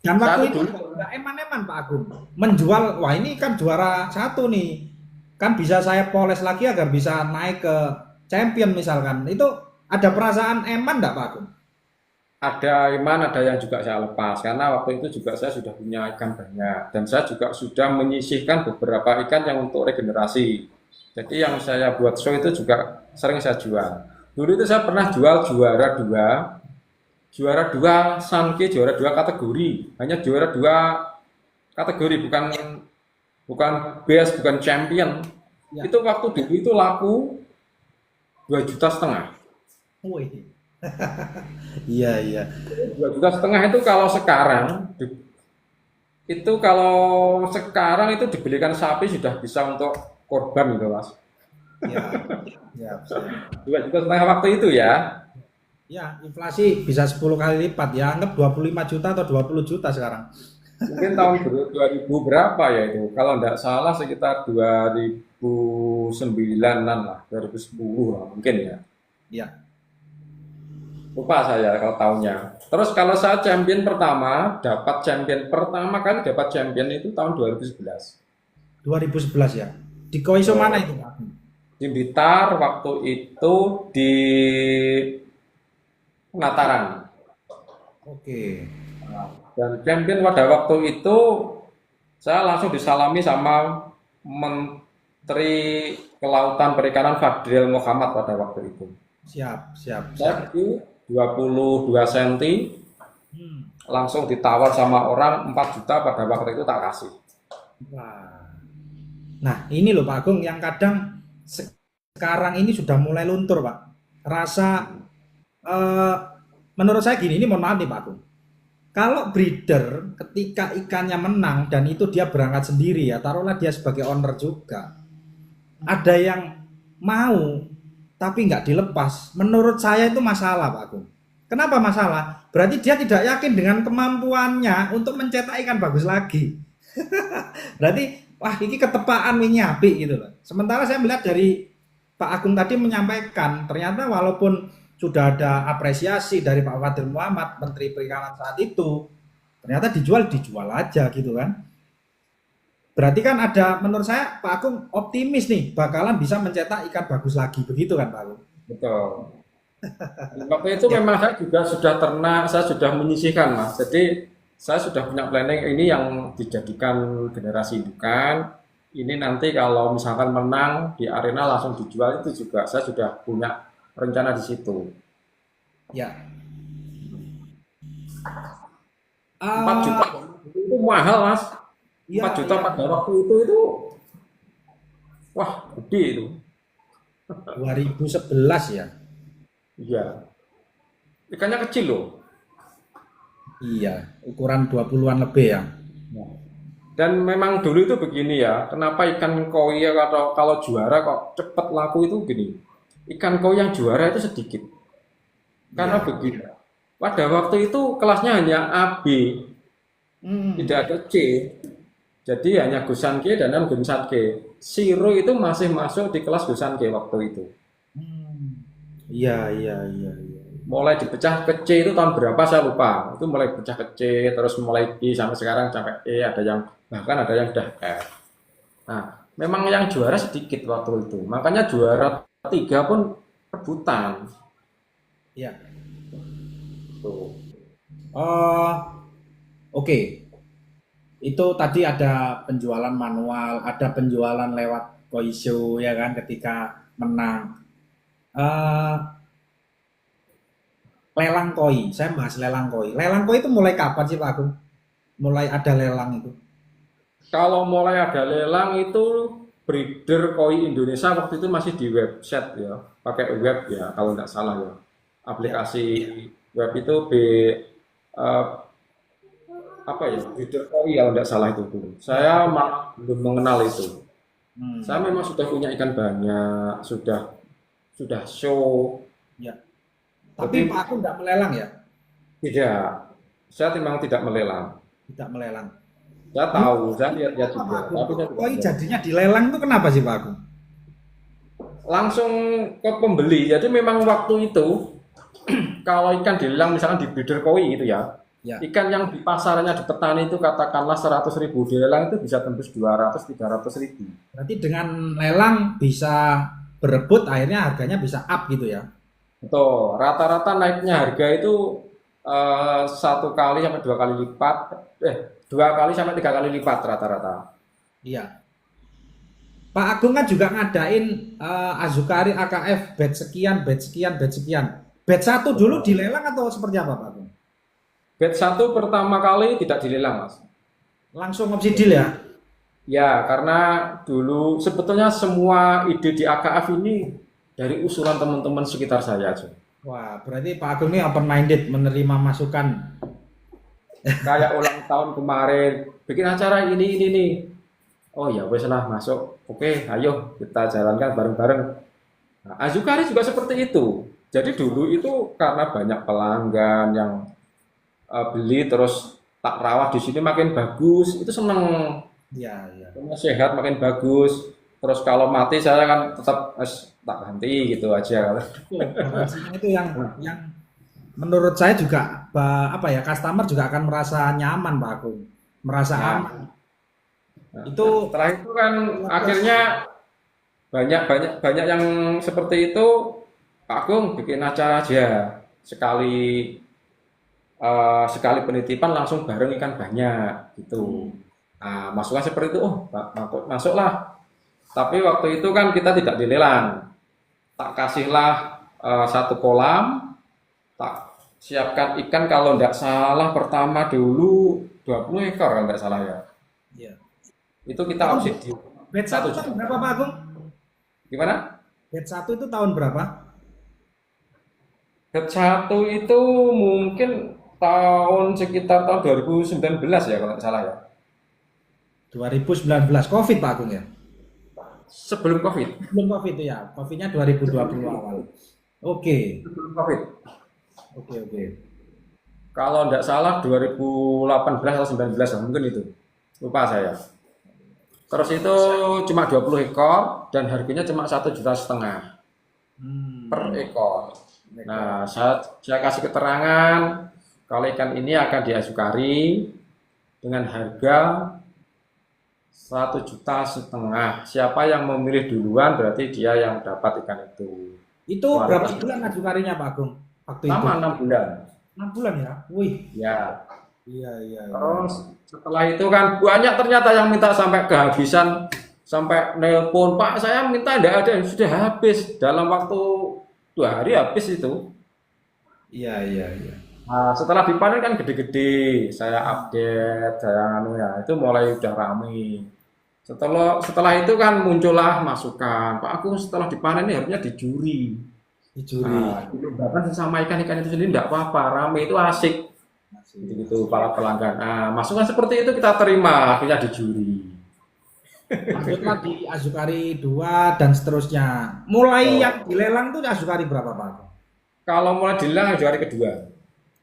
Dan waktu itu nggak eman-eman Pak Agung menjual, wah ini kan juara 1 nih, kan bisa saya poles lagi agar bisa naik ke champion misalkan. Itu ada perasaan eman nggak Pak Agung? ada iman, ada yang juga saya lepas karena waktu itu juga saya sudah punya ikan banyak dan saya juga sudah menyisihkan beberapa ikan yang untuk regenerasi. Jadi yang saya buat show itu juga sering saya jual. Dulu itu saya pernah jual juara dua Sanke, juara dua kategori, hanya juara dua kategori, bukan best, bukan champion. Ya. Itu waktu dulu itu laku 2,5 juta. Wih. Iya, iya. 2,5 juta itu kalau sekarang itu dibelikan sapi sudah bisa untuk korban gitu mas. Ya, siap, siap. 2,5 juta waktu itu ya. Ya, inflasi bisa 10 kali lipat ya. Anggap 25 juta atau 20 juta sekarang. Mungkin tahun 2000 berapa ya itu? Kalau tidak salah sekitar 2009-an lah, 2010 lah mungkin ya. Ya. Lupa saya kalau tahunnya. Terus kalau saya dapat champion pertama kali dapat champion itu tahun 2011. 2011 ya. Di Koiso mana itu, Pak? Di Blitar waktu itu di Penataran. Oke. Dan champion pada waktu itu saya langsung disalami sama Menteri Kelautan Perikanan Fadril Muhammad pada waktu itu. Siap, siap, Saya siap. itu 22 cm Hmm. langsung ditawar sama orang 4 juta pada waktu itu tak kasih. Wah. Nah, ini loh Pak Agung yang kadang sekarang ini sudah mulai luntur, Pak. Rasa menurut saya gini, ini mohon maaf nih Pak Agung. Kalau breeder ketika ikannya menang dan itu dia berangkat sendiri ya, taruhlah dia sebagai owner juga. Ada yang mau tapi nggak dilepas. Menurut saya itu masalah Pak Agung. Kenapa masalah? Berarti dia tidak yakin dengan kemampuannya untuk mencetak ikan bagus lagi. Berarti wah ini ketepaan ini api gitu loh. Sementara saya melihat dari Pak Agung tadi menyampaikan ternyata walaupun sudah ada apresiasi dari Pak Fadril Muhammad Menteri Perikanan saat itu, ternyata dijual aja gitu kan. Berarti kan ada, menurut saya Pak Agung optimis nih bakalan bisa mencetak ikan bagus lagi, begitu kan Pak Agung? Betul. Waktu itu memang saya juga sudah ternak, saya sudah menyisihkan mas. Jadi saya sudah punya planning ini yang dijadikan generasi indukan. Ini nanti kalau misalkan menang di arena langsung dijual itu juga saya sudah punya rencana di situ. Ya. 4 juta itu mahal mas. Iya, 4 juta iya. pada waktu itu wah gede itu. 2011 ya. Iya. Ikannya kecil loh. Iya, ukuran 20-an lebih ya. Dan memang dulu itu begini ya, kenapa ikan koi atau kalau juara kok cepet laku itu gini. Ikan koi yang juara itu sedikit. Karena Ya. begini. Pada waktu itu kelasnya hanya AB, Hmm. tidak ada C. Jadi hanya Gusan K dan Gusan K. Siro itu masih masuk di kelas Gusan K waktu itu. Hmm. Iya, iya, iya, iya. Mulai dipecah ke C itu tahun berapa saya lupa. Itu mulai pecah ke C, terus mulai D sampai sekarang sampai E, ada yang bahkan ada yang udah F. Nah, memang yang juara sedikit waktu itu. Makanya juara 3 pun rebutan. Iya. Tuh. Oke. Itu tadi ada penjualan manual, ada penjualan lewat Koisho ya kan ketika menang. Eh, lelang koi, saya bahas lelang koi. Lelang koi itu mulai kapan sih Pak Agung? Mulai ada lelang itu? Kalau mulai ada lelang itu breeder koi Indonesia waktu itu masih di website ya, pakai web ya kalau nggak salah ya. Aplikasi web itu eh, apa ya, breeder koi kalau nggak salah itu dulu. Saya malah belum mengenal itu. Hmm. Saya memang sudah punya ikan banyak, sudah show. Ya. Tapi Pak Agung nggak melelang ya? Tidak, saya memang tidak melelang. Tidak melelang. Saya tahu, saya lihat-lihat Kenapa, juga. Pak Agung? Tapi saya tidak Koi melelang. jadinya dilelang itu kenapa sih Pak Agung? Langsung ke pembeli. Jadi memang waktu itu kalau ikan dilelang misalkan di breeder koi itu ya, Ya. ikan yang di pasarannya di petani itu katakanlah 100.000 dilelang itu bisa tembus 200-300.000. Berarti dengan lelang bisa berebut, akhirnya harganya bisa up gitu ya? Betul, rata-rata naiknya harga itu 1 kali sampai 2 kali lipat, 2 kali sampai 3 kali lipat rata-rata. Iya. Pak Agung kan juga ngadain Azukari AKF batch sekian, batch sekian, batch sekian. Batch 1 dulu dilelang atau seperti apa Pak Agung? Batch 1 pertama kali tidak dilelang, Mas. Langsung opsi deal ya? Ya, karena dulu sebetulnya semua ide di AKF ini dari usulan teman-teman sekitar saya aja. Wah, berarti Pak Agung ini open minded menerima masukan. Kayak ulang tahun kemarin, bikin acara ini nih. Oh ya, wes lah masuk. Oke, ayo kita jalankan bareng-bareng. Nah, Azukari juga seperti itu. Jadi dulu itu karena banyak pelanggan yang beli terus tak rawat di sini makin bagus, itu seneng. Iya, iya. Sehat makin bagus. Terus kalau mati saya kan tetap tak ganti gitu aja. Garansinya itu yang menurut saya juga apa ya, customer juga akan merasa nyaman Pak Agung, merasa Ya. aman. Nah, Itu setelah itu kan akhirnya banyak yang seperti itu. Pak Agung bikin acara aja sekali penitipan langsung bareng ikan banyak gitu. Nah, masukan seperti itu, masuklah. Tapi waktu itu kan kita tidak dilelang. Tak kasihlah 1 kolam, tak siapkan ikan kalau tidak salah pertama dulu 20 ekor kalau tidak salah ya. Iya. Itu kita opsi di batch 1 tahun berapa Pak Agung? gimana? Batch 1 itu tahun berapa? Batch 1 itu mungkin sekitar tahun 2019 ya kalau tidak salah ya. 2019 Covid Pak Agung ya? Sebelum Covid. Belum Covid itu ya. Covidnya 2020 awal. Oke. Sebelum Covid. Oke. Kalau tidak salah 2018 atau 19 mungkin itu. Lupa saya. Terus itu cuma 20 ekor dan harganya cuma 1,5 juta per ekor. Nah, saya kasih keterangan kalau ikan ini akan diazukari dengan harga 1,5 juta. Siapa yang memilih duluan berarti dia yang dapat ikan itu. Itu berapa bulan azukarinya Pak Agung? Waktu itu? Sama 6 bulan. 6 bulan ya? Wih. Ya. Iya. Terus setelah itu kan banyak ternyata yang minta sampai kehabisan, sampai nelpon, Pak saya minta tidak ada, sudah habis dalam waktu 2 hari habis itu. Iya. Nah, setelah dipanen kan gede-gede, saya update, itu mulai udah rame. Setelah itu kan muncullah masukan, Pak aku setelah dipanen ini harusnya dijuri. Nah, bahkan sesama ikan-ikan itu sendiri tidak apa-apa, rame itu asik. Gitu para pelanggan. Nah, masukan seperti itu kita terima, akhirnya dijuri. Lanjutlah di Azukari 2 dan seterusnya. Mulai yang dilelang tuh Azukari berapa Pak? Kalau mulai dilelang Azukari kedua.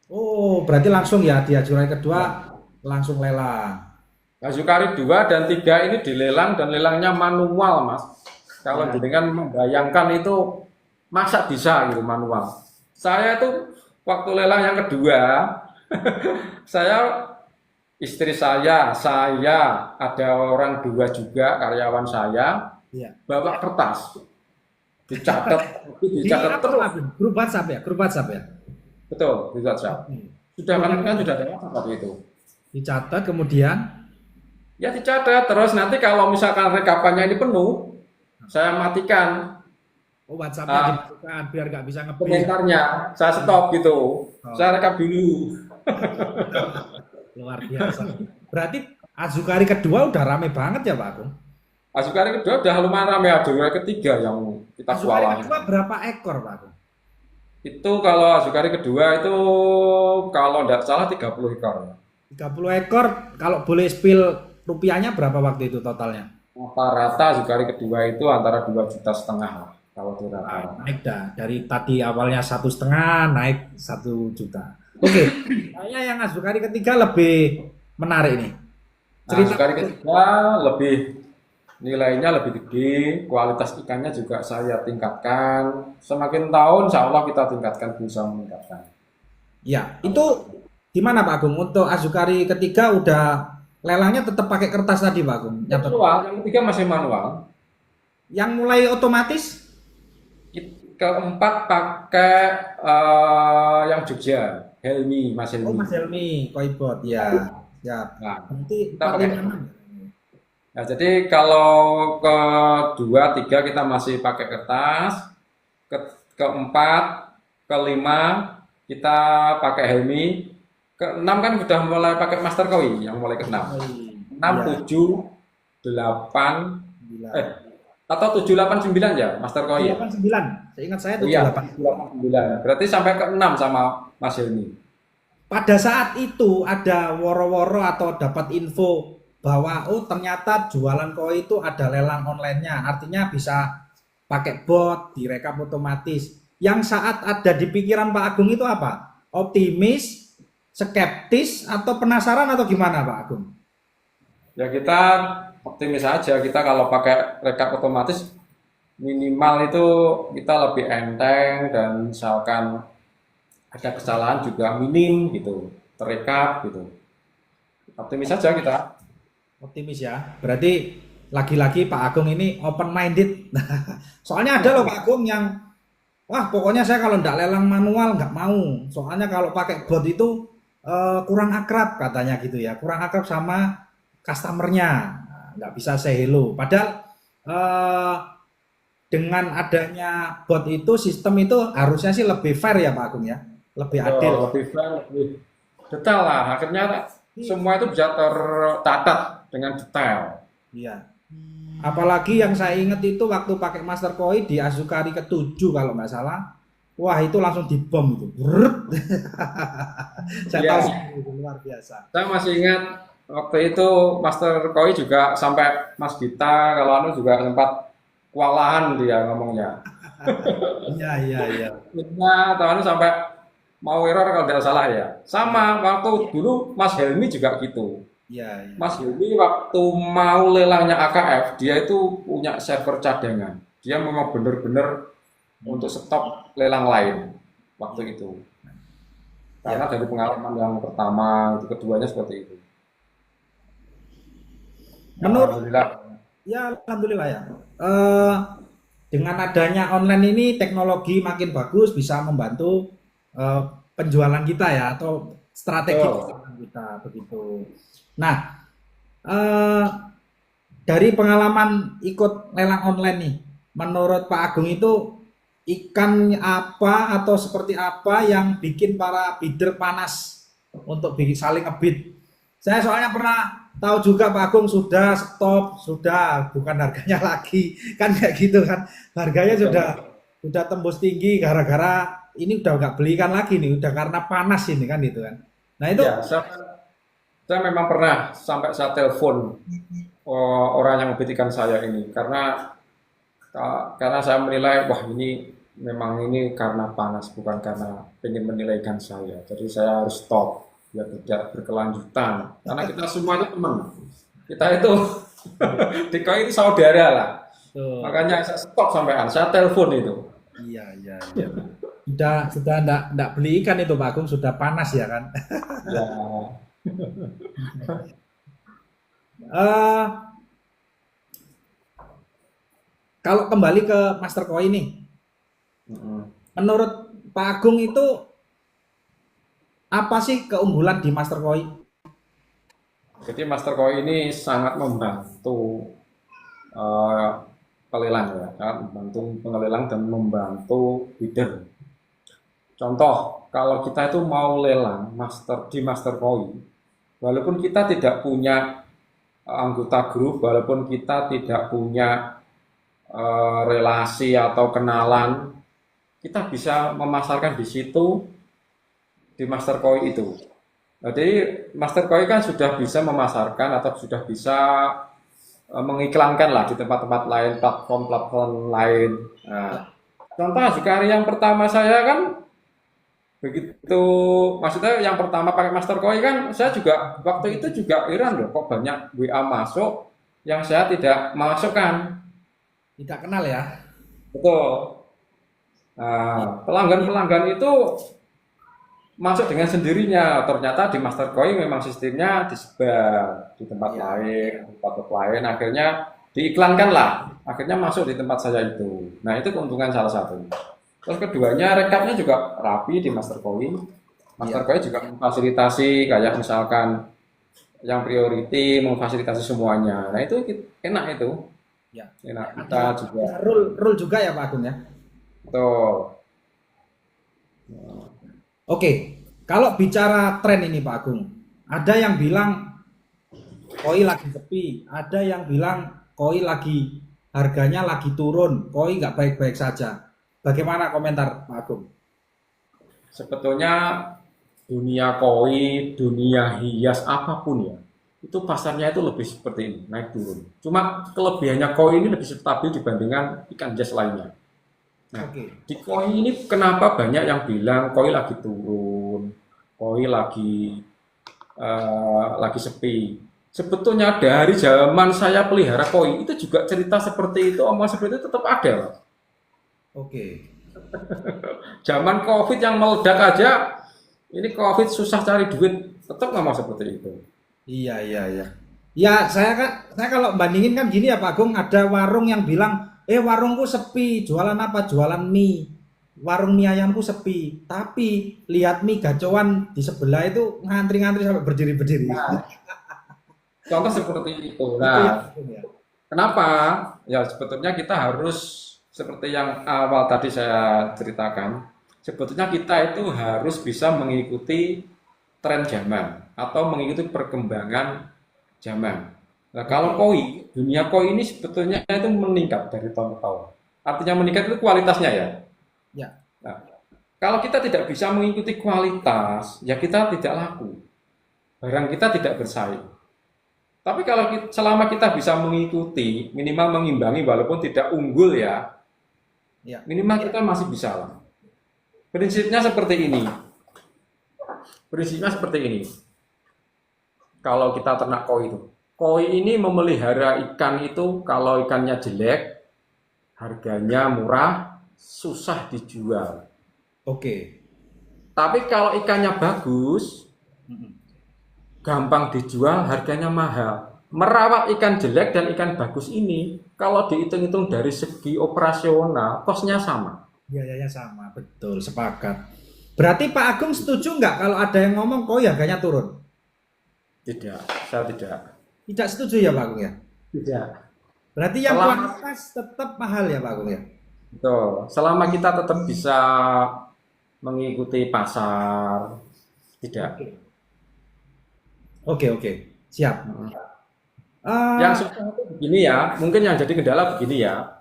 Oh, berarti langsung ya di Azukari kedua langsung lelang. Azukari 2 dan 3 ini dilelang dan lelangnya manual, Mas. Kalau dengan membayangkan itu masa bisa gitu manual. Saya tuh waktu lelang yang kedua istri saya, ada orang 2 juga karyawan saya, bawa kertas, dicatat terus. Grup WhatsApp ya? Betul, grup WhatsApp. Sudah kan sudah ada WhatsApp waktu itu. Dicatat kemudian? Ya dicatat terus nanti kalau misalkan rekapannya ini penuh, saya matikan. Oh, WhatsApp-nya dimasukkan biar nggak bisa nge-print. Komentarnya, saya stop gitu. Saya rekam dulu. Luar biasa. Berarti Azukari kedua udah rame banget ya Pak Agung? Azukari kedua udah lumayan rame, Azukari ketiga yang kita Azukari kualahin. kedua berapa ekor Pak Agung? Itu kalau Azukari kedua itu kalau tidak salah 30 ekor. 30 ekor, kalau boleh spill rupiahnya berapa waktu itu totalnya? Rata-rata Azukari kedua itu antara 2,5 juta lah kalau di rata-rata. Naik dah, dari tadi awalnya 1,5 naik 1 juta. Oke, kayaknya yang Azukari ketiga lebih menarik nih. Cerita Azukari ketiga nilainya lebih gede, kualitas ikannya juga saya tingkatkan. Semakin tahun insya Allah kita tingkatkan, bisa meningkatkan. Ya, itu gimana Pak Agung? Untuk Azukari ketiga udah lelangnya tetap pakai kertas tadi Pak Agung? Manual, yang ketiga masih manual. Yang mulai otomatis? Keempat pakai yang Jogja. Helmi, Mas Oh, Helmi. Mas Helmi, Koibot ya. Siap. Nah, Nanti kita pakai. 456. Nah, jadi kalau kedua, tiga kita masih pakai kertas, ke keempat, kelima kita pakai Helmi, keenam kan sudah mulai pakai Master Koi, yang mulai keenam. Enam, Iya, tujuh, delapan, gila. atau tujuh, delapan, sembilan ya, Master Koi ya. 79. Seingat saya Iya, 78. 9. Berarti sampai ke 6 sama Mas Helmi. Pada saat itu ada woro-woro atau dapat info bahwa oh ternyata jualan koi itu ada lelang online-nya. Artinya bisa pakai bot, direkap otomatis. Yang saat ada di pikiran Pak Agung itu apa? Optimis, skeptis, atau penasaran atau gimana Pak Agung? Ya kita optimis aja, kita kalau pakai rekap otomatis minimal itu kita lebih enteng dan misalkan ada kesalahan juga minim gitu, terekap gitu. Optimis saja kita. Optimis ya. Berarti lagi-lagi Pak Agung ini open minded. Soalnya ada loh Pak Agung yang wah pokoknya saya kalau nggak lelang manual nggak mau. Soalnya kalau pakai bot itu kurang akrab katanya gitu ya. Kurang akrab sama customernya. Nah, nggak bisa say hello. Padahal dengan adanya bot itu sistem itu harusnya sih lebih fair ya Pak Agung ya. Lebih adil. Lebih fair, lebih detail lah. Akhirnya semua itu bisa tercatat dengan detail. Iya. Apalagi yang saya ingat itu waktu pakai Master Koi di Azukari ke-7 kalau nggak salah. Wah itu langsung dibom itu. Brrrt. Saya Iya. tahu itu luar biasa. Saya masih ingat waktu itu Master Koi juga sampai Mas Gita kalau anu juga sempat kewalahan dia ngomongnya. Iya iya iya. Nah, tahu sampai mau error kalau tidak salah ya. Sama waktu dulu Mas Helmi juga gitu. Iya iya. Mas Helmi waktu mau lelangnya AKF, dia itu punya server cadangan. Dia memang benar-benar untuk stop lelang lain waktu itu. Karena dari pengalaman yang pertama, itu keduanya seperti itu. Menurut Alhamdulillah. ya alhamdulillah ya. Dengan adanya online ini teknologi makin bagus bisa membantu penjualan kita ya atau strategi Betul. penjualan kita begitu. Nah, dari pengalaman ikut lelang online nih, menurut Pak Agung itu ikan apa atau seperti apa yang bikin para bidder panas untuk bikin saling ngebid? Saya soalnya pernah tahu juga Pak Agung sudah stop, sudah bukan harganya lagi, kan kayak gitu kan, harganya sudah tembus tinggi gara-gara ini udah nggak belikan lagi nih, udah karena panas ini kan gitu kan. Nah itu Ya, saya memang pernah sampai saya telepon orang yang membetikan saya ini karena saya menilai wah ini memang ini karena panas bukan karena ingin menilaikan saya. Jadi saya harus stop biar tidak berkelanjutan. Karena kita semua itu teman. Kita itu di koi itu saudara lah. tuh, Makanya saya stop sampean, saya telepon itu. iya iya iya. Sudah enggak beli ikan itu Pak Agung, sudah panas ya kan. Ya, Eh, kalau kembali ke Master Koi nih, mm-mm. menurut Pak Agung itu apa sih keunggulan di Master Koi? Jadi Master Koi ini sangat membantu eh, pelelang ya, sangat membantu pengelelang dan membantu bidder. Contoh, kalau kita itu mau lelang di Master Koi, walaupun kita tidak punya anggota grup, walaupun kita tidak punya relasi atau kenalan, kita bisa memasarkan di situ di Master Koi itu. Jadi Master Koi kan sudah bisa memasarkan atau sudah bisa mengiklankan lah di tempat-tempat lain, platform-platform lain. Nah, contoh sekali yang pertama saya kan begitu, maksudnya yang pertama pakai Master Koi kan saya juga waktu itu juga heran loh kok banyak WA masuk yang saya tidak masukkan. Tidak kenal ya? Betul. Nah, pelanggan-pelanggan itu masuk dengan sendirinya. Ternyata di Master Koi memang sistemnya disebar di tempat lain, di tempat lain. Akhirnya diiklankan lah. Akhirnya masuk di tempat saya itu. Nah, itu keuntungan salah satu. Terus keduanya rekapnya juga rapi di Master Koi. Master Koi juga memfasilitasi kayak misalkan yang priority memfasilitasi semuanya. Nah, itu enak itu. Ya. Enak. Kita juga Ada rule juga ya Pak Agung ya. betul. Oke, kalau bicara tren ini Pak Agung, ada yang bilang koi lagi sepi, ada yang bilang koi lagi harganya lagi turun, koi nggak baik-baik saja. Bagaimana komentar Pak Agung? Sebetulnya dunia koi, dunia hias apapun ya, itu pasarnya itu lebih seperti ini, naik turun. Cuma kelebihannya koi ini lebih stabil dibandingkan ikan hias lainnya. Nah, Oke. di koi ini kenapa banyak yang bilang koi lagi turun, koi lagi sepi. Sebetulnya dari zaman saya pelihara koi itu juga cerita seperti itu, omongan seperti itu tetap ada, Mas. Oke. Zaman COVID yang meledak aja, ini COVID susah cari duit, tetap ngomong seperti itu. Iya, iya, iya. Ya, saya kalau bandingin kan gini ya Pak Agung, ada warung yang bilang, warungku sepi, jualan apa? Jualan mie. Warung mie ayamku sepi. Tapi lihat mie gacoan di sebelah itu ngantri-ngantri sampai berdiri-berdiri. Contoh seperti itu. Itu Nah, ya. kenapa? Ya sebetulnya kita harus seperti yang awal tadi saya ceritakan, sebetulnya kita itu harus bisa mengikuti tren zaman atau mengikuti perkembangan zaman. Nah, kalau koi, dunia koi ini sebetulnya itu meningkat dari tahun ke tahun. Artinya meningkat itu kualitasnya ya. Ya. Nah, kalau kita tidak bisa mengikuti kualitas, ya kita tidak laku. Barang kita tidak bersaing. Tapi kalau selama kita bisa mengikuti, minimal mengimbangi walaupun tidak unggul ya, Ya. minimal kita masih bisa lah. Prinsipnya seperti ini. Prinsipnya seperti ini. Kalau kita ternak koi itu, koi ini memelihara ikan itu kalau ikannya jelek, harganya murah, susah dijual. Oke. Tapi kalau ikannya bagus, Mm-mm. gampang dijual, harganya mahal. Merawat ikan jelek dan ikan bagus ini, kalau dihitung-hitung dari segi operasional, kosnya sama. Biayanya sama, betul, sepakat. Berarti Pak Agung setuju nggak kalau ada yang ngomong koi harganya turun? Tidak, saya tidak. Tidak setuju ya Pak Agung ya? Tidak. Berarti yang Selama- kualitas tetap mahal ya Pak Agung ya? Betul. Selama kita tetap bisa mengikuti pasar, tidak. Oke, oke. Siap. Yang susah itu begini ya, mungkin yang jadi kendala begini ya.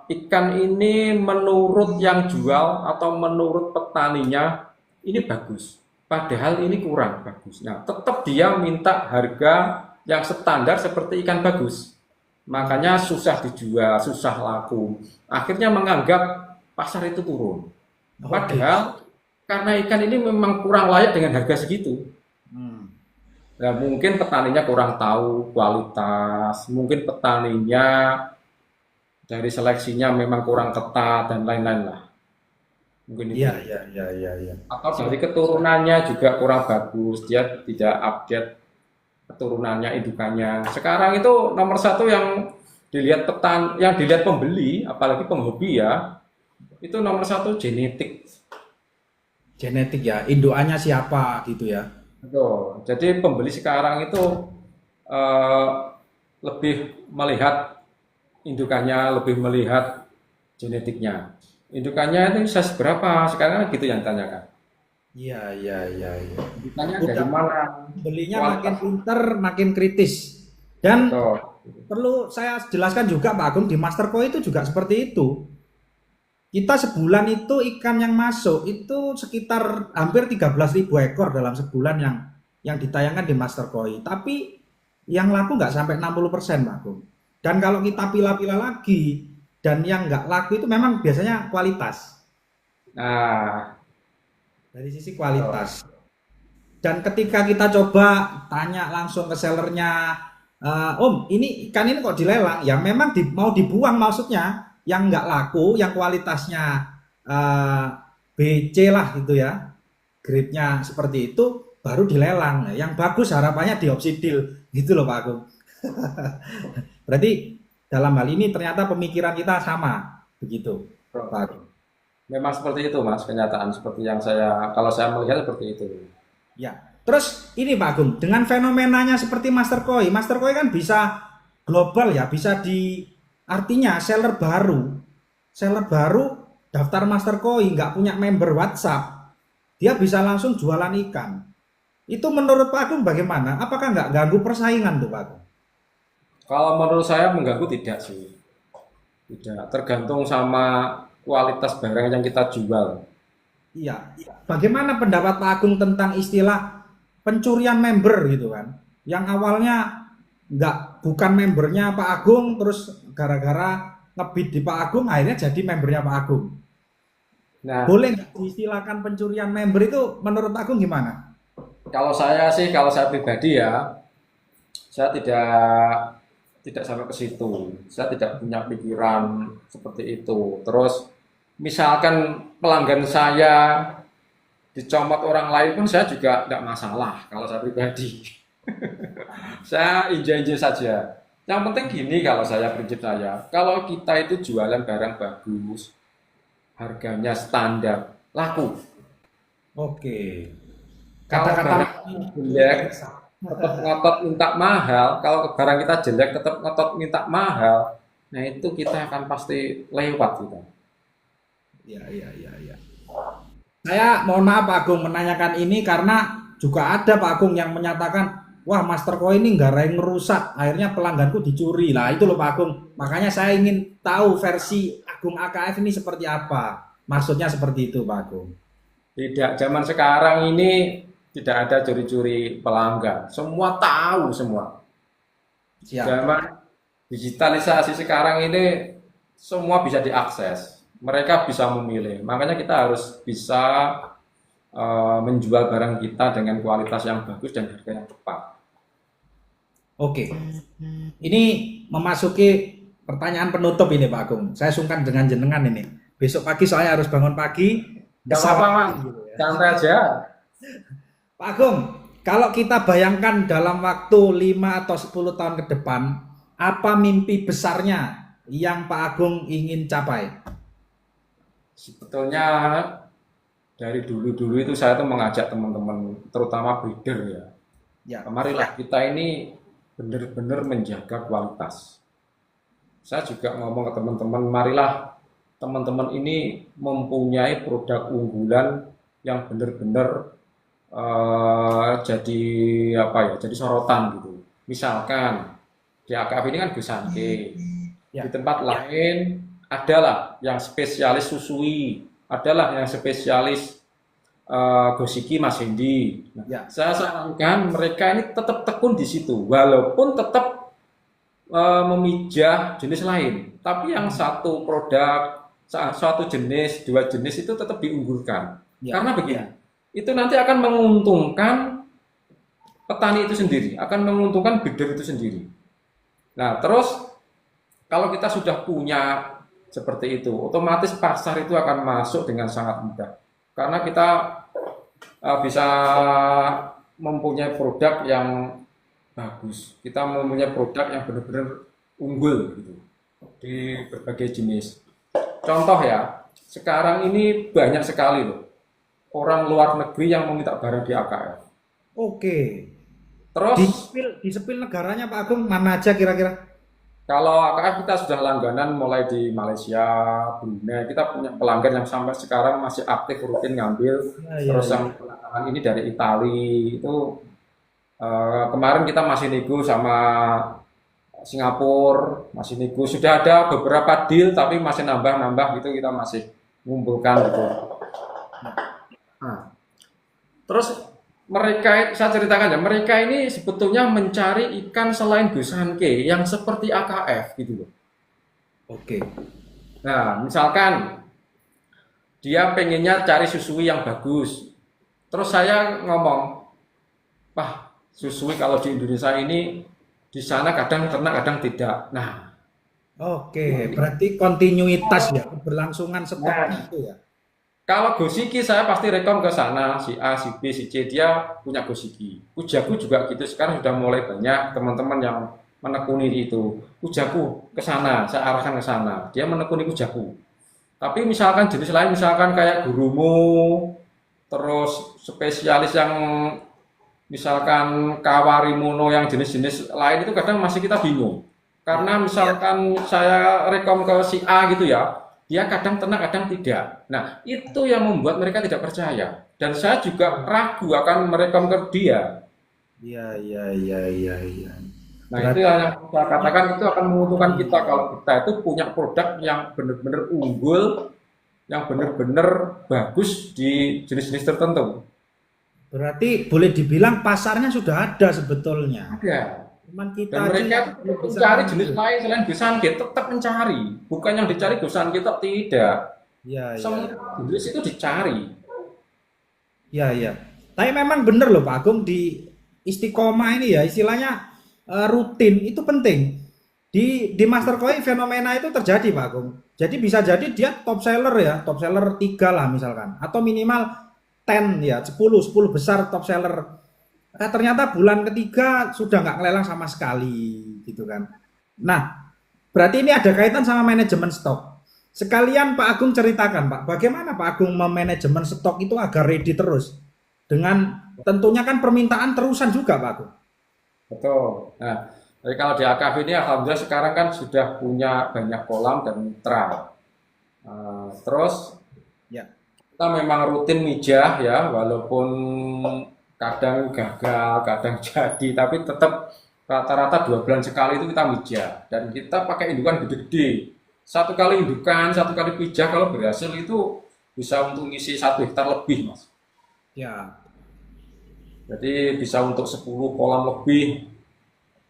Ikan ini menurut yang jual atau menurut petaninya ini bagus, padahal ini kurang bagus. Nah, tetap dia minta harga yang standar seperti ikan bagus, makanya susah dijual, susah laku. Akhirnya menganggap pasar itu turun, padahal karena ikan ini memang kurang layak dengan harga segitu. Hmm. Nah, mungkin petaninya kurang tahu kualitas, mungkin petaninya dari seleksinya memang kurang ketat dan lain-lain lah. Mungkin itu. Iya, iya, iya, iya, iya. Atau dari keturunannya juga kurang bagus, dia tidak update keturunannya, indukannya. Sekarang itu nomor satu yang dilihat yang dilihat pembeli, apalagi penghobi ya, itu nomor satu genetik. Genetik ya, indukannya siapa gitu ya? Betul. Jadi pembeli sekarang itu lebih melihat indukannya, lebih melihat genetiknya. Indukannya itu size berapa? Sekarang gitu yang ditanyakan. Iya, iya, iya, iya. Indukannya Udah. dari mana? Belinya Kualitas. makin pinter, makin kritis. Dan Betul. perlu saya jelaskan juga Pak Agung, di Master Koi itu juga seperti itu. Kita sebulan itu ikan yang masuk itu sekitar hampir 13.000 ekor dalam sebulan yang ditayangkan di Master Koi. Tapi yang laku nggak sampai 60% Pak Agung. Dan kalau kita pilah-pilah lagi dan yang nggak laku itu memang biasanya kualitas. Nah, Dari sisi kualitas. Dan ketika kita coba tanya langsung ke sellernya, Om, ini ikan ini kok dilelang? Ya memang mau dibuang maksudnya. Yang nggak laku, yang kualitasnya BC lah gitu ya, grade-nya seperti itu, baru dilelang. Yang bagus harapannya diopsidil gitu loh Pak Agung. Berarti dalam hal ini ternyata pemikiran kita sama, begitu Pak Agung. memang seperti itu Mas, kenyataan seperti yang kalau saya melihat seperti itu. Ya. Terus ini Pak Agung, dengan fenomenanya seperti Master Koi kan bisa global ya, bisa artinya seller baru daftar Master Koi nggak punya member WhatsApp, dia bisa langsung jualan ikan. Itu menurut Pak Agung bagaimana? Apakah nggak ganggu persaingan tuh Pak Agung? Kalau menurut saya mengganggu tidak sih. Tidak, tergantung sama kualitas barang yang kita jual. Iya. Bagaimana pendapat Pak Agung tentang istilah pencurian member gitu kan? Yang awalnya bukan membernya Pak Agung, terus gara-gara ngebid di Pak Agung akhirnya jadi membernya Pak Agung. Nah, Boleh nggak diistilahkan pencurian member itu menurut Pak Agung gimana? kalau saya pribadi ya, saya tidak sampai ke situ. Saya tidak punya pikiran seperti itu. Terus misalkan pelanggan saya dicomot orang lain pun saya juga tidak masalah kalau saya pribadi. Saya enjoy saja. Yang penting gini prinsip saya, kalau kita itu jualan barang bagus, harganya standar, laku. Oke. Kalau barang jelek, tetap ngotot minta mahal. Kalau barang kita jelek, tetap ngotot minta mahal. Nah itu kita akan pasti lewat kita. Iya. Saya mohon maaf Pak Agung menanyakan ini karena juga ada Pak Agung yang menyatakan, wah Master Koi ini nggak ngerusak, akhirnya pelangganku dicuri. Lah itu loh Pak Agung. Makanya saya ingin tahu versi Agung AKF ini seperti apa. Maksudnya seperti itu Pak Agung. Tidak, zaman sekarang ini tidak ada curi-curi pelanggan. Semua tahu semua. Siap. Zaman digitalisasi sekarang ini semua bisa diakses. Mereka bisa memilih. Makanya kita harus bisa menjual barang kita dengan kualitas yang bagus dan harga yang tepat. Oke. Ini memasuki pertanyaan penutup ini Pak Agung. Saya sungkan dengan jenengan ini. Besok pagi saya harus bangun pagi. Gak apa-apa, Mas. Santai aja. Pak Agung, kalau kita bayangkan dalam waktu 5 atau 10 tahun ke depan, apa mimpi besarnya yang Pak Agung ingin capai? Sebetulnya dari dulu-dulu itu saya tuh mengajak teman-teman, terutama breeder ya. Ya. Marilah kita ini benar-benar menjaga kualitas. Saya juga ngomong ke teman-teman, marilah teman-teman ini mempunyai produk unggulan yang benar-benar jadi sorotan gitu. Misalkan di AKF ini kan Gusanke, di tempat lain adalah yang spesialis susui, adalah yang spesialis Gosiki Mas Hendi. Nah, saya sarankan mereka ini tetap tekun di situ, walaupun tetap memijah jenis lain, tapi yang satu produk, satu jenis, dua jenis itu tetap diunggulkan. Karena begini, itu nanti akan menguntungkan petani itu sendiri, akan menguntungkan breeder itu sendiri. Nah, terus kalau kita sudah punya seperti itu, otomatis pasar itu akan masuk dengan sangat mudah. Karena kita bisa mempunyai produk yang bagus, kita mempunyai produk yang benar-benar unggul gitu, di berbagai jenis. Contoh ya, sekarang ini banyak sekali loh orang luar negeri yang meminta barang di AKF. Oke. Terus di sepil negaranya Pak Agung mana aja kira-kira? Kalau AKF kita sudah langganan mulai di Malaysia, Brunei, kita punya pelanggan yang sampai sekarang masih aktif rutin ngambil. Terus yang belakangan ini dari Italia itu kemarin kita masih nego sama Singapura, masih nego. Sudah ada beberapa deal tapi masih nambah-nambah gitu, kita masih ngumpulkan gitu. Nah, terus saya ceritakan ya, mereka ini sebetulnya mencari ikan selain Gusanke yang seperti AKF gitu loh. Oke. Nah, misalkan dia pengennya cari susui yang bagus. Terus saya ngomong, "Wah, susui kalau di Indonesia ini di sana kadang ternak, kadang tidak." Nah, oke, berarti kontinuitas ya, keberlangsungan seperti itu ya. kalau Gosiki saya pasti rekom ke sana, si A, si B, si C, dia punya Gosiki. Kujaku juga gitu, sekarang sudah mulai banyak teman-teman yang menekuni itu. Kujaku ke sana, saya arahkan ke sana, dia menekuni Kujaku. Tapi misalkan jenis lain, misalkan kayak gurumu, terus spesialis yang misalkan kawarimono yang jenis-jenis lain itu kadang masih kita bingung. Karena misalkan saya rekom ke si A gitu ya, dia kadang tenang, kadang tidak. Nah, itu yang membuat mereka tidak percaya. Dan saya juga ragu akan merekom ke dia. Iya, iya, iya, iya, iya. Nah, itu yang saya katakan itu akan menguntungkan kita kalau kita itu punya produk yang benar-benar unggul, yang benar-benar bagus di jenis-jenis tertentu. Berarti boleh dibilang pasarnya sudah ada sebetulnya. Ada. Cuman kita Dan aja mereka belum bisa mencari ngambil. jenis lain selain Gosanke, tetap mencari. Bukan yang dicari Gosanke tidak. Iya, iya. Semua jenis itu dicari. Iya, iya. Tapi memang bener loh Pak Agung, di istiqomah ini ya istilahnya rutin itu penting. Di Master Koi fenomena itu terjadi Pak Agung. Jadi bisa jadi dia top seller ya, top seller 3 lah misalkan. Atau minimal 10 ya, 10 besar top seller. Ternyata bulan ketiga sudah nggak ngelelang sama sekali gitu kan. Nah, berarti ini ada kaitan sama manajemen stok. Sekalian Pak Agung ceritakan Pak, bagaimana Pak Agung memanajemen stok itu agar ready terus? Dengan tentunya kan permintaan terusan juga Pak Agung. Betul. Nah, jadi kalau di AKV ini alhamdulillah sekarang kan sudah punya banyak kolam dan mitra. Terus Ya. kita memang rutin mijah ya, walaupun kadang gagal, kadang jadi, tapi tetap rata-rata 2 bulan sekali itu kita mijah. Dan kita pakai indukan gede-gede. Satu kali indukan, satu kali pijah, kalau berhasil itu bisa untuk ngisi 1 hektar lebih, Mas. Ya. Jadi bisa untuk 10 kolam lebih,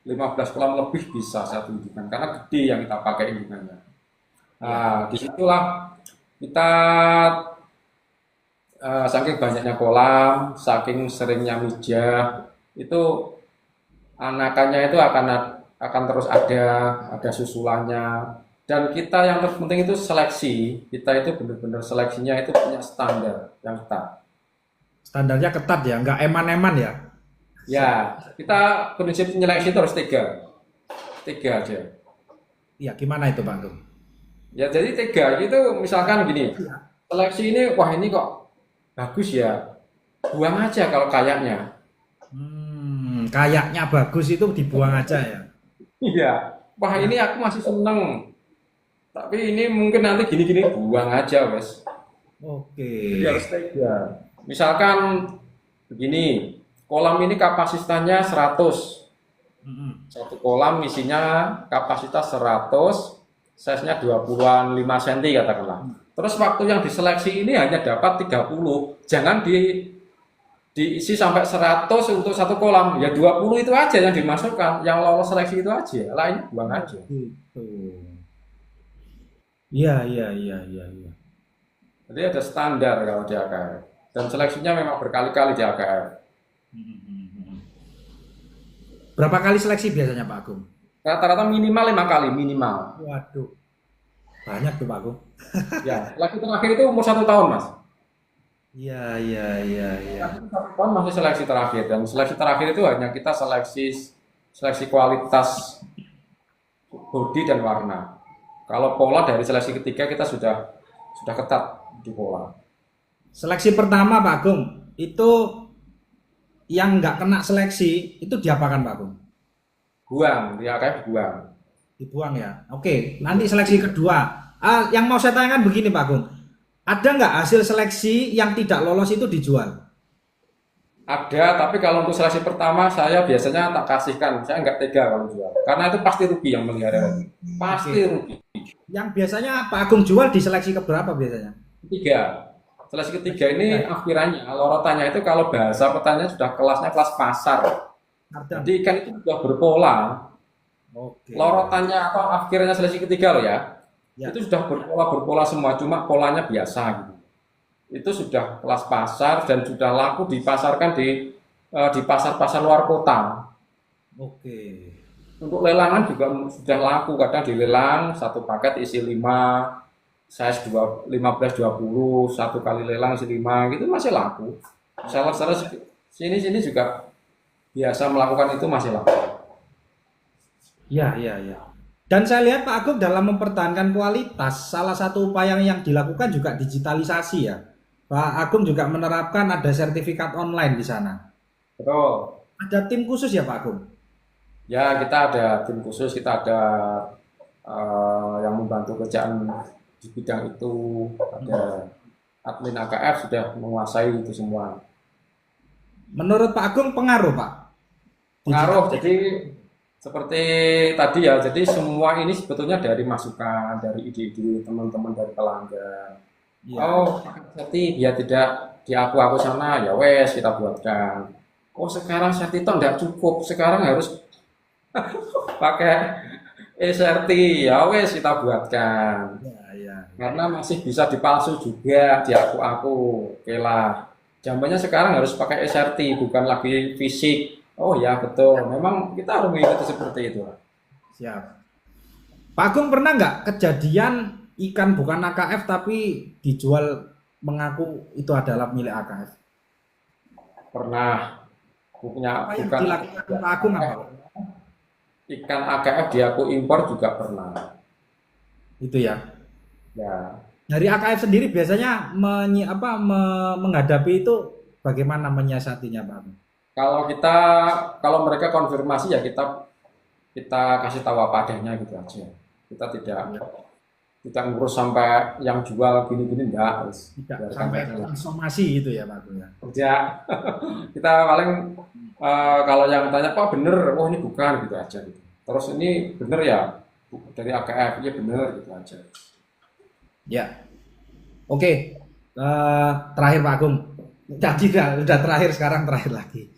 15 kolam lebih bisa satu indukan, karena gede yang kita pakai indukannya. Nah, disitulah kita saking banyaknya kolam, saking seringnya mijah, itu anakannya itu akan terus ada susulannya. Dan kita yang terpenting itu seleksi. Kita itu benar-benar seleksinya itu punya standar yang ketat. Standarnya ketat ya, nggak eman-eman ya. Ya, kita prinsip seleksi itu harus 3 aja. Iya, gimana itu Pak Agung? Ya, jadi 3 itu misalkan gini, seleksi ini, wah ini kok bagus ya, buang aja kalau kayaknya. Kayaknya bagus itu dibuang aja ya. Iya, wah ini aku masih seneng, tapi ini mungkin nanti gini-gini, buang aja wes. Oke. Jadi harus 3. Misalkan begini, kolam ini kapasitasnya 100. Satu kolam isinya kapasitas 100, size-nya 25 cm katakanlah. Terus waktu yang diseleksi ini hanya dapat 30. Jangan diisi sampai 100 untuk satu kolam. Ya 20 itu aja yang dimasukkan, yang lolos seleksi itu aja. Lainnya buang aja. Gitu. Iya, iya, iya, iya, iya. Jadi ada standar kalau di AKR. Dan seleksinya memang berkali-kali di AKR. Berapa kali seleksi biasanya Pak Agung? Rata-rata minimal 5 kali, minimal. Waduh. Banyak tuh Pak Agung. Ya, seleksi terakhir itu umur 1 tahun, Mas. Iya, iya, iya, iya. Kan masih seleksi terakhir, dan seleksi terakhir itu hanya kita seleksi kualitas bodi dan warna. Kalau pola dari seleksi ketiga kita sudah ketat di pola. Seleksi pertama Pak Agung, itu yang nggak kena seleksi, itu diapakan Pak Agung? Buang, dia kayak buang. Dibuang ya. Oke, nanti seleksi kedua. Yang mau saya tanyakan begini Pak Agung, ada nggak hasil seleksi yang tidak lolos itu dijual? Ada, tapi kalau untuk seleksi pertama saya biasanya tak kasihkan, saya nggak tega kalau jual. Karena itu pasti rugi yang melihara. Pasti rugi. Yang biasanya Pak Agung jual di seleksi keberapa biasanya? 3. Seleksi ketiga ini akhirannya, lorotannya itu kalau bahasa petanya sudah kelasnya kelas pasar. Jadi ikan itu sudah berpola. Oke. Lorotannya atau akhirnya seleksi ketiga loh ya. Ya. Itu sudah berpola semua, cuma polanya biasa gitu. Itu sudah kelas pasar dan sudah laku dipasarkan di pasar-pasar luar kota. Oke. Untuk lelangan juga sudah laku, kadang dilelang satu paket isi 5, size 15-20, satu kali lelang isi 5 gitu masih laku. Seller-seller sini juga biasa melakukan itu masih laku. Iya, iya, iya. Dan saya lihat Pak Agung dalam mempertahankan kualitas, salah satu upaya yang dilakukan juga digitalisasi ya. Pak Agung juga menerapkan ada sertifikat online di sana. Betul. Ada tim khusus ya Pak Agung? Ya, kita ada tim khusus, kita ada yang membantu kerjaan di bidang itu, ada admin AKF sudah menguasai itu semua. Menurut Pak Agung pengaruh Pak? Pengaruh, jadi seperti tadi ya, jadi semua ini sebetulnya dari masukan, dari ide-ide teman-teman dari pelanggan. Iya. Oh, Seti biar tidak di aku sana, ya wes kita buatkan. Oh, sekarang Seti toh nggak cukup, sekarang harus pakai SRT, ya wes kita buatkan. Ya. Karena masih bisa dipalsu juga di aku. Oke lah. Jambannya sekarang harus pakai SRT, bukan lagi fisik. Oh ya betul, memang kita harus mengikuti seperti itu. Siap. Pak Agung pernah nggak kejadian ikan bukan AKF tapi dijual mengaku itu adalah milik AKF? Pernah punya Apa yang bukan dilakukan Pak Agung apa? ikan AKF di aku impor juga pernah. Itu ya. Ya, Dari AKF sendiri biasanya menghadapi itu bagaimana menyiasatinya Pak Agung? kalau mereka konfirmasi ya kita kasih tahu apa adanya gitu aja. Kita tidak ngurus sampai yang jual gini-gini enggak. Tidak Biarkan sampai aja. transformasi gitu ya Pak Agung ya. Kerja kita paling kalau yang tanya Pak bener, oh ini bukan gitu aja gitu. Terus ini bener ya dari AKF, ya bener gitu aja. Ya. Oke. Terakhir Pak Agung. Janji udah terakhir, sekarang terakhir lagi.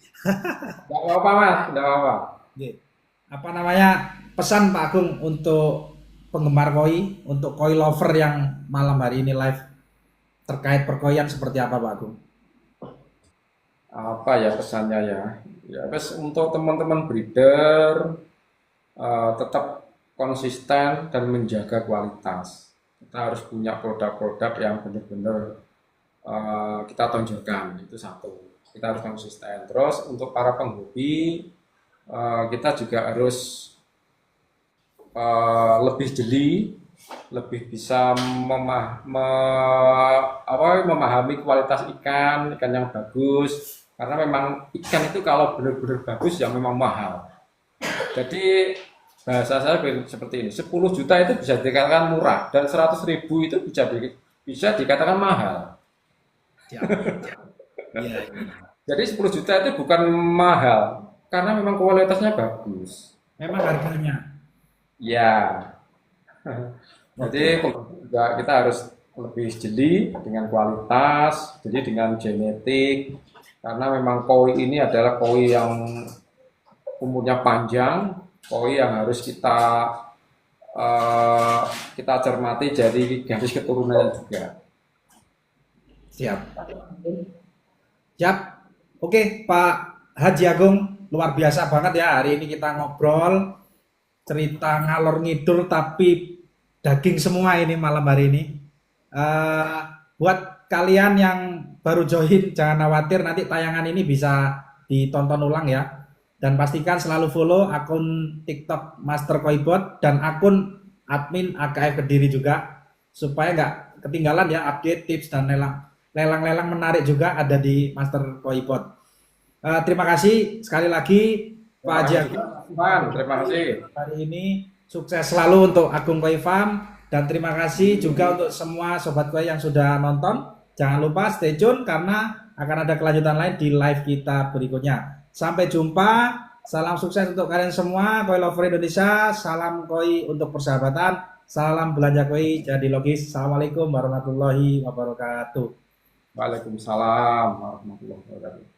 Nggak apa-apa Mas, nggak apa-apa. Oke. Apa namanya, pesan Pak Agung untuk penggemar koi, untuk koi lover yang malam hari ini live terkait perkoian seperti apa Pak Agung? Apa ya pesannya ya? Ya wes untuk teman-teman breeder tetap konsisten dan menjaga kualitas. Kita harus punya produk-produk yang benar-benar kita tonjolkan, itu satu. Kita harus konsisten. Terus untuk para penghobi kita juga harus lebih jeli, lebih bisa memahami kualitas ikan yang bagus. Karena memang ikan itu kalau benar-benar bagus ya memang mahal. Jadi bahasa saya seperti ini, 10 juta itu bisa dikatakan murah dan 100.000 itu bisa dikatakan mahal. Ya. Iya. Jadi 10 juta itu bukan mahal karena memang kualitasnya bagus. Memang harganya. Ya. Jadi juga kita harus lebih jeli dengan kualitas, jadi dengan genetik. Karena memang koi ini adalah koi yang umurnya panjang, koi yang harus kita cermati dari garis keturunannya juga. Siap. Siap. Oke, Pak Haji Agung, luar biasa banget ya hari ini kita ngobrol cerita ngalor ngidul tapi daging semua ini malam hari ini. Buat kalian yang baru join jangan khawatir, nanti tayangan ini bisa ditonton ulang ya. Dan pastikan selalu follow akun TikTok Master Koibot dan akun admin AKF Kediri juga supaya nggak ketinggalan ya update tips dan lelang-lelang menarik juga ada di Master Koibot. Terima kasih sekali lagi Pak Haji Agung. Terima kasih. Hari ini sukses selalu untuk Agung Koi Farm dan terima kasih juga untuk semua sobat koi yang sudah nonton. Jangan lupa stay tune karena akan ada kelanjutan lain di live kita berikutnya. Sampai jumpa. Salam sukses untuk kalian semua koi lover Indonesia. Salam koi untuk persahabatan. Salam belanja koi jadi logis. Assalamualaikum warahmatullahi wabarakatuh. Waalaikumsalam warahmatullahi wabarakatuh.